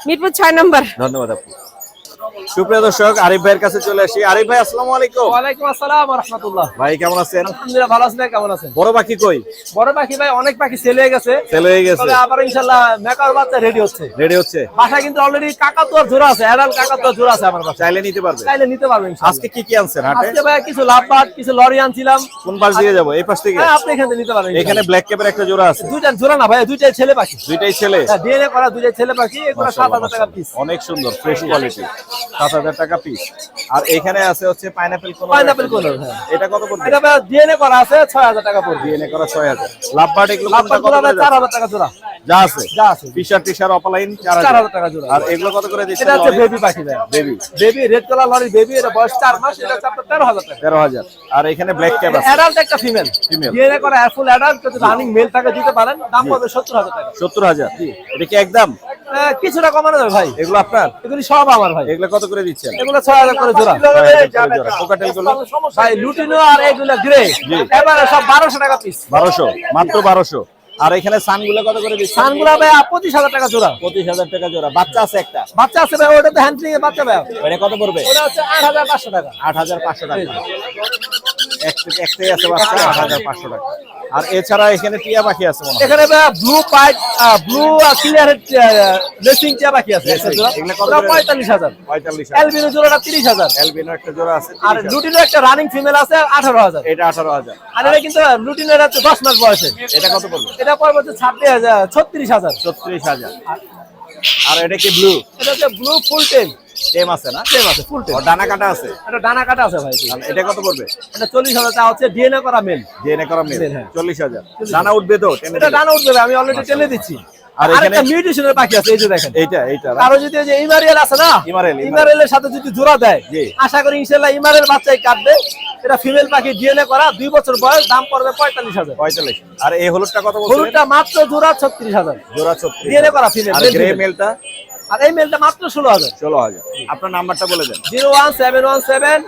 মিরপুর 6 নম্বর। ধন্যবাদ আপু। সুপ্রিয় দর্শক, আরিফ ভাইয়ের কাছে চলে আসি। আরিফ ভাই আসসালামু আলাইকুম। ওয়ালাইকুম আসসালাম ওয়া রাহমাতুল্লাহ। ভাই কেমন আছেন? আলহামদুলিল্লাহ ভালো আছেন, কেমন আছেন? বড় পাখি কই? বড় পাখি ভাই অনেক পাখি সেল হয়ে গেছে, সেল হয়ে গেছে। তবে আবার ইনশাআল্লাহ মেকার বাচ্চা রেডি হচ্ছে। রেডি হচ্ছে? বাসায় কিন্তু অলরেডি কাকাতুয়ার জোড়া আছে, অ্যাডাল্ট কাকাতুয়ার জোড়া আছে আমার বাসায়। চাইলে নিতে পারবে? চাইলে নিতে পারবেন ইনশাআল্লাহ। আজকে কি কি আনছেন হাটে? আজকে ভাই কিছু লাভবার্ড, কিছু লরি আনছিলাম। কোন পাশ দিয়ে যাব? এই পাশ থেকে? হ্যাঁ, আপনি এখান থেকে নিতে পারবেন। এখানে ব্ল্যাক ক্যাপের একটা জোড়া আছে। দুইটা জোড়া না ভাই, দুইটাই ছেলে পাখি। দুইটাই ছেলে? হ্যাঁ, ডিএনএ করা দুইটাই ছেলে পাখি। এগুলো 7000 টাকা পিস। অনেক সুন্দর ফ্রেশ কোয়ালিটি। 7000 টাকা পিস। আর এখানে আছে হচ্ছে পাইনাপল কোন? পাইনাপল কোলর, হ্যাঁ। এটা কত পড়বে? এটা ভাই ডিএনএ করা আছে, 6000 টাকা পড়বে। ডিএনএ করা 6000। লাভবার্ড এগুলো কোনটা লাভবার্ড কত জোড়া করে ভাই 4000 টাকা জোড়া। যা আছে? যা আছে। টি-শার্ট টি-শার্ট অফলাইন 4000 টাকা জোড়া। আর এগুলো কত করে দিচ্ছেন? এটা হচ্ছে বেবি পাখি ভাই। Baby. Baby red colour lorry baby, এটা বয়স 4 মাস, এটা হচ্ছে আপনার 13000 টাকা। 13000। আর এখানে ব্ল্যাক ক্যাপ আছে। অ্যাডাল্ট একটা ফিমেল। Female। ডিএনএ করা ফুল অ্যাডাল্ট, যদি রানিং মেল থাকে দিতে পারেন, দাম পড়বে 70000 টাকা। 70000। এটা কি একদম? কিছুটা কমানো যাবে ভাই। এগুলো আপনার? এগুলি সব আমার ভাই। এগুলো কত করে দিচ্ছেন? এগুলো 6000 করে জোড়া। 6000 করে জোড়া। কোকাটেল গুলো? ভাই লুটিনো আর এগুলো গ্রে, এবারে সব 1200 টাকা পিস। 1200, মাত্র 1200। আর এখানে সানগুলো কত করে দিচ্ছেন? সানগুলা ভাই 25000 টাকা জোড়া। 25000 টাকা জোড়া। বাচ্চা আছে একটা? বাচ্চা আছে ভাই, ওটা তো হ্যান্ডলিং এর বাচ্চা ভাই। এটা কত পড়বে? ওটা হচ্ছে 8500 টাকা। 8500 টাকা। একটাই আছে বাচ্চা, 8500 টাকা। আর এছাড়া এখানে টিয়া পাখি আছে মনে হয়। এখানে ভাই ব্লু পাইট, ব্লু ক্লিয়ার লেসিং টিয়া বাকি আছে একটা জোড়া। এগুলো কত ওটা করে? 45000। 45000। অ্যালবিনো জোড়াটা 30000। অ্যালবিনো একটা জোড়া আছে। আর 30,000 লুটিনো একটা রানিং ফিমেল আছে 18000। এটা 18000। আর এটা কিন্তু লুটিনোর হচ্ছে 10 মাস বয়সে। এটা কত পড়বে? এটা পড়বে হচ্ছে 36000। 36000। আর এটা কি ব্লু? এটা হচ্ছে ব্লু ফুল টেম। টেম আছে না? টেম আছে, ফুল টেম। ও ডানা কাটা আছে। এটা ডানা কাটা আছে ভাই। আর এটা কত পড়বে? এটা 40000 টাকা হচ্ছে ডিএনএ করা মেল। জেনে করা মেল। হ্যাঁ। 40000। ডানা উঠবে তো? টেনে এটা দিলে? ডানা উঠবে ভাই, আমি অলরেডি টেনে দিচ্ছি। আর আর এখানে একটা মিউটেশনের বাকি আছে, এই যে দেখেন। এইটা কারো যদি এই যে ইমারিয়াল আছে না, ইমারেল। ইমারেলের সাথে যদি জোড়া দেয়, জি। আশা করি ইনশাআল্লাহ ইমারেল বাচ্চাই কাটবে। এটা ফিমেল পাখি, ডিএনএ করা, 2 বছর বয়স, দাম পড়বে 45000। 45। আর এই হলুদটা কত বলছেন? হলুদটা মাত্র জোড়া 36000। জোড়া 36। ডিএনএ করা ফিমেল। আর গ্রে মেলটা? আর এই মেলটা মাত্র 16000। 16000। আপনার নাম্বারটা বলে দেন। 01717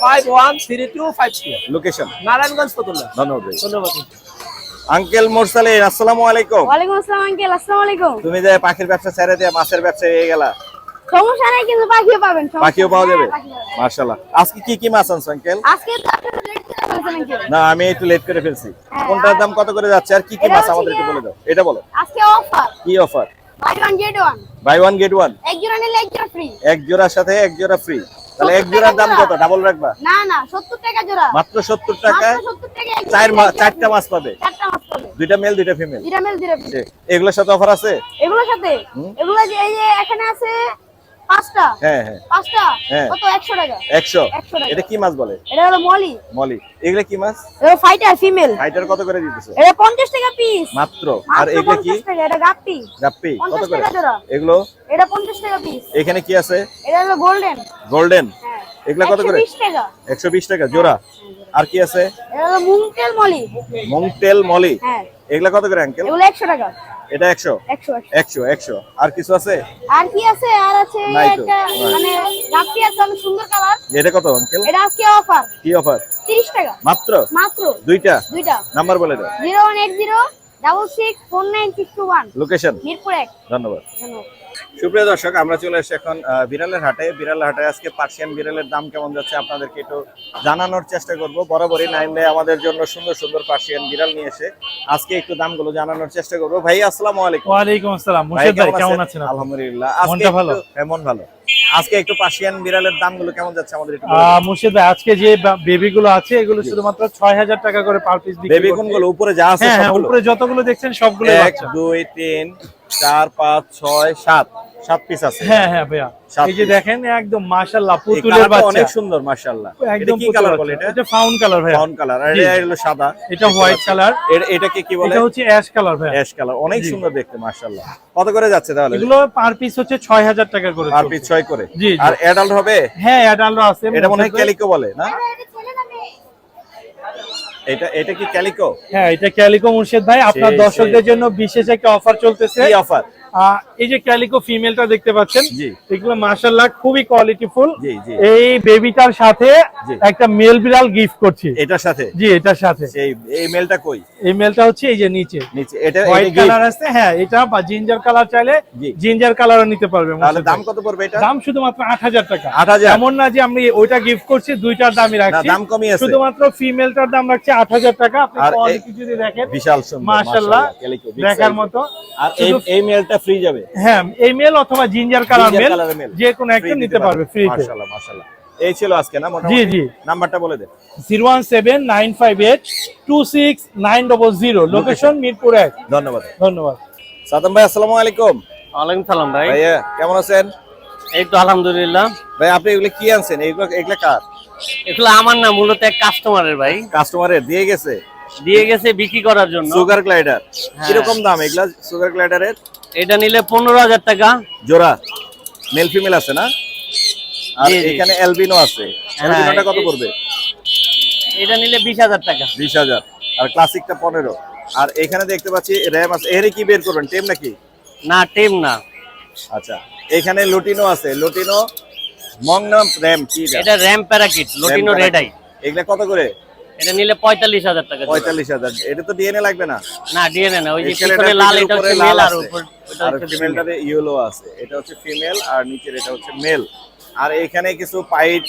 513252। লোকেশন? নারায়ণগঞ্জ ফতুল্লা। ধন্যবাদ ভাই। ধন্যবাদ। আঙ্কেল মোরসালিন আসসালামু আলাইকুম। ওয়ালাইকুম আসসালাম আঙ্কেল, আসসালামু আলাইকুম। তুমি যে পাখির ব্যবসা ছেড়ে দিয়ে মাছের ব্যবসা হয়ে গেলা, সমস্যা নাই, কিন্তু পাখিও পাবেন। সমস্যা পাখিও পাওয়া নাই, যাবে? হ্যাঁ, পাখি পাবেন। মাশাআল্লাহ। আজকে কি কি মাছ আনছো আঙ্কেল? আজকে তো আপনারা লেট করে ফেলছেন আঙ্কেল। না আমি একটু লেট করে ফেলছি। কোনটার দাম কত করে যাচ্ছে আর কি কি এটা মাছ হচ্ছে আমাদের একটু গিয়ে- বলে দাও। এটা বলো। আজকে অফার, কি offer? Buy one get one. Buy one get one. এক জোড়া নিলে এক জোড়া ফ্রি। এক জোড়ার সাথে এক জোড়া ফ্রি। তাহলে এক 70 জোড়ার দাম টাকা কত? ডাবল রাখবা? না না, 70 টাকা জোড়া। মাত্র 70 টাকায় মাত্র 70 টাকা চারটা মাছ পাবে, চারটা মাছ পাবে, দুইটা মেল দুইটা ফিমেল। দুইটা মেল দুইটা ফিমেল। এগুলোর সাথে অফার আছে? এগুলোর সাথে এগুলো যে এই যে এখানে আছে পাঁচটা, হ্যাঁ হ্যাঁ পাঁচটা হ্যাঁ। কত 100 টাকা। 100। 100 টাকা। এটা কি মাছ বলে? এটা হলো মলি। মলি। এগুলা কি মাছ? এটা ফাইটার ফিমেল। হাইটার কত করে দিতেছে? এটা 50 টাকা পিস মাত্র। আর এগুলা কি? 50 টাকা। এটা গাপ্পি। গাপ্পি কত 50 করে? টাকা জোড়া। এগুলো এটা 50 টাকা পিস। এখানে কি আছে? এটা হলো গোল্ডেন। গোল্ডেন। হ্যাঁ। এগুলা কত করে? 120 টাকা। 120 টাকা জোড়া। আর কি আছে? এটা হলো মুংটেল মলি। মংটেল মলি। হ্যাঁ। এগুলা কত করে আঙ্কেল? এগুলো 100 টাকা। এটা 100। 100। আর কিছু আছে? আর কি আছে? আর আছে নাই তো। একটা মানে গাপ্পি আছে অনেক সুন্দর কালার। এটা কত আঙ্কেল? এটা আজকে অফার। কি অফার? 30 টাকা। মাত্র মাত্র দুইটা। দুইটা। নাম্বার বলে দাও। 018066499621। লোকেশন? মিরপুর 1। ধন্যবাদ। ধন্যবাদ। সুপ্রিয় দর্শক, আমরা চলে এসেছি এখন বিড়ালের হাটে। বিড়ালের হাটে আজকে পার্সিয়ান বিড়ালের দাম কেমন যাচ্ছে আপনাদেরকে একটু জানানোর চেষ্টা করব। বরাবরই নাইলে আমাদের জন্য সুন্দর সুন্দর পার্সিয়ান বিড়াল নিয়ে এসে আজকে একটু দামগুলো জানানোর চেষ্টা করব। ভাই আসসালামু আলাইকুম। ওয়ালাইকুম আসসালাম। ভাই, মুর্শিদ ভাই কেমন আছেন? আলহামদুলিল্লাহ। আজকে ভালো? কেমন ভালো? আজকে একটু পার্সিয়ান বিড়ালের দামগুলো কেমন যাচ্ছে আমাদের একটু বলুন। মুর্শিদ ভাই আজকে যে বেবি গুলো আছে এগুলো শুধুমাত্র 6000 টাকা করে পার পিস বিক্রি বেবি কোনগুলো? উপরে যা আছে হ্যাঁ হ্যাঁ, সবগুলো? উপরে যতগুলো দেখছেন সবগুলো 1 বাচ্চা। 2 3 4 5 6 7 7 পিস আছে। হ্যাঁ হ্যাঁ ভাইয়া, সাত এই যে piece। দেখেন একদম মাশাআল্লাহ এই পুতুলের কালারটা বাচ্চা, অনেক সুন্দর মাশাআল্লাহ। এটা একদম কি পুতুলের কালার বাচ্চা। বলে এটা? এটা ফাউন কালার ভাইয়া। Brown colour. আর জি। এটা হলো সাদা। এটা হোয়াইট কালার। এটাকে কি বলে? এটা হচ্ছে অ্যাশ কালার ভাইয়া। Ash colour. অনেক জি। সুন্দর দেখতে মাশাআল্লাহ। কত করে যাচ্ছে তাহলে? এগুলো পার পিস হচ্ছে 6000 টাকা করে। পার পিস 6 করে। জি, জি। আর অ্যাডাল্ট হবে? হ্যাঁ অ্যাডাল্টও আছে। এটা মনে হয় মুর্শিদ ভাই। ক্যালিকো বলে না? এটা কি ক্যালিকো? হ্যাঁ এটা ক্যালিকো মুর্শিদ ভাই। আপনার সেই, দর্শকদের জন্য বিশেষ একটা অফার চলতেছে। কি অফার? এই যে ক্যালিকো ফিমেলটা দেখতে পাচ্ছেন, জি। এগুলো মাশাআল্লাহ খুবই কোয়ালিটিফুল। জি, জি। এই বেবিটার সাথে জি। একটা মেল বিড়াল গিফট করছি। এটার সাথে? জি এটার সাথে। এই মেলটা কই? এই মেলটা হচ্ছে এই যে নিচে নিচে। এটা হোয়াইট gift? কালার আছে। হ্যাঁ এটা বা জিঞ্জার কালার চাইলে জি। জিঞ্জার কালারও নিতে পারবে। তাহলে মুর্শিদ দাম ভাই। কত পড়বে এটা? দাম শুধুমাত্র 8000 টাকা। 8000? এমন না যে আমি ওইটা গিফট করছি দুইটার দামই রাখছি। দাম কমই আছে। শুধুমাত্র ফিমেলটার দাম রাখছি 8000 টাকা। আপনি আর কোয়ালিটি যদি দেখেন বিশাল সুন্দর মাশাআল্লাহ ক্যালিকো দেখার মতো। আর শুধু- এই মেলটা ফ্রি যাবে? হ্যাঁ এই মেল অথবা জিঞ্জার কালার Ginger মেল colour এর male। যে কোনো একটা Free নিতে পারবে ফ্রিতে। মাশাআল্লাহ মাশাআল্লাহ। এই ছিল আজকে না জি মোটামুটি? জি। নাম্বারটা বলে দে। 01795826900। লোকেশন মিরপুর 1। ধন্যবাদ। ধন্যবাদ। সাদম ভাই আসসালামু আলাইকুম। ওয়ালাইকুম সালাম ভাই। ভাইয়া কেমন আছেন? এই তো আলহামদুলিল্লাহ। ভাই আপনি এগুলো কি আনছেন? এগুলো কার? এগুলো আমার না, মূলত এক কাস্টমারের ভাই কাস্টমারের দিয়ে গেছে? দিয়ে গেছে বিক্রি করার জন্য। সুগার গ্লাইডার হ্যাঁ। কিরকম দাম এগুলা সুগার গ্লাইডারের? এটা নিলে 15000 টাকা জোড়া। মেল ফিমেল আছে না? আর জি, জি। এখানে অ্যালবিনো আছে। অ্যালবিনোটা কত এ- পড়বে? এটা নিলে 20000 টাকা। 20000। আর ক্লাসিকটা 15। আর এখানে দেখতে পাচ্ছি র‍্যাম আছে। এর কি বের করবেন? টেম নাকি? না টেম না, আচ্ছা। এখানে লুটিনো আছে। লুটিনো মংনাম র‍্যাম কি এটা? এটা RAM parakeet lutino red eye. এগুলা কত করে? এটা নিলে 45000 টাকা। 45000। এটা তো ডিএনএ লাগবে না? না ডিএনএ না, ওই যে এখানে পিছনে এটা লাল পিঠের এটা উপরে হচ্ছে লাল মেল আর আছে। উপর এটা আর হচ্ছে ফিমেল। ফিমেলটাতে ইয়েলো আছে। এটা হচ্ছে ফিমেল আর নিচের এটা হচ্ছে মেল। আর এখানে কিছু পাইট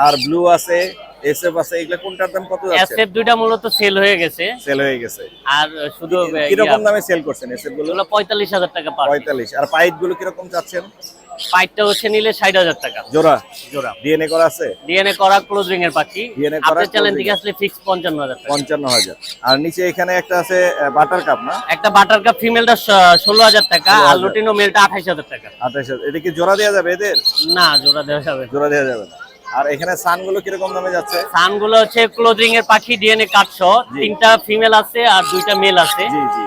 আর ব্লু আছে, এসএফ আছে। এগুলা কোনটার দাম কত যাচ্ছে? এসএফ দুইটা মূলত সেল হয়ে গেছে। সেল হয়ে গেছে। আর শুধু কি রকম দামে সেল করছেন এসএফ গুলো? এগুলো 45000 টাকা পার। 45। আর পাইট গুলো কি রকম চাচ্ছেন? পাইটটা হচ্ছে নিলে 60000 টাকা জোড়া? জোড়া। ডিএনএ করা আছে? ডিএনএ করা ক্লোজ রিং এর পাখি। DNA করা আপনার চ্যালেঞ্জ closing থেকে আসলে ফিক্স 55000 টাকা। 55000। আর নিচে এখানে একটা আছে বাটার কাপ না? একটা বাটার কাপ ফিমেলটা 16000 টাকা, আর 16000 লুটিনো মেলটা 28000 টাকা। 28000। এটা কি জোড়া দেওয়া যাবে এদের? না জোড়া দেওয়া যাবে। জোড়া দেওয়া যাবে না। আর এখানে সান গুলো কিরকম দামে যাচ্ছে? সানগুলো হচ্ছে ক্লোজ রিং এর পাখি, ডিএনএ কাটছো। জি। 3টা ফিমেল আছে আর 2টা মেল আছে। জি জি জি।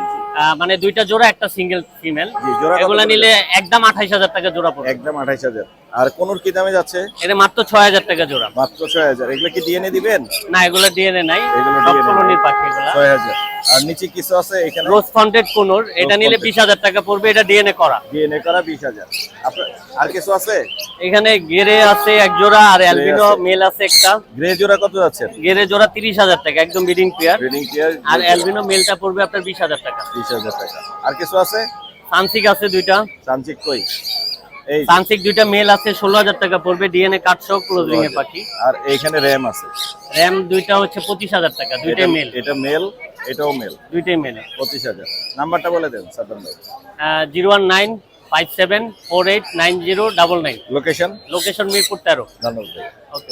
মানে 2টা জোড়া একটা সিঙ্গেল ফিমেল। জি, জোড়া কত এগুলা করে? নিলে একদম 28000 টাকা জোড়া পড়বে। একদম 28000। আর কোনোর কি দামে যাচ্ছে? এটা মাত্র 6000 টাকা জোড়া। মাত্র 6000। এগুলো কি ডিএনএ দিবেন? না এগুলো ডিএনএ নাই, এগুলো সব DNA কলোনির পাখি এগুলা। 6000। আর নিচে কিছু আছে এখানে? রোজ ফন্টেড কোনর, এটা নিলে 20000 টাকা পড়বে। এটা ডিএনএ করা। ডিএনএ করা 20000। আপনার আর কিছু আছে? এখানে গেরে আছে এক জোড়া আর অ্যালবিনো আছে। মেল আছে একটা। গ্রে জোড়া কত যাচ্ছে? গেরে জোড়া 30000 টাকা একদম ব্রিডিং পেয়ার। Breeding pair. আর অ্যালবিনো মেলটা পড়বে আপনার 20000 টাকা। 20000 টাকা। আর কিছু আছে? সানসিক আছে 2টা। চামচিক কই? এই যে। সানসিক 2টা মেল আছে 16000 টাকা পড়বে, ডিএনএ কাটছো ক্লোজ রিং এর পাখি। আর এইখানে র‍্যাম আছে। র‍্যাম 2টা হচ্ছে 25000 টাকা, 2টাই মেল। এটা মেল, এটাও মেল। 2টাই মেল। 25000। নাম্বারটা বলে দেন সাদম ভাই। 01957489099। লোকেশন? লোকেশন মিরপুর 13। ধন্যবাদ।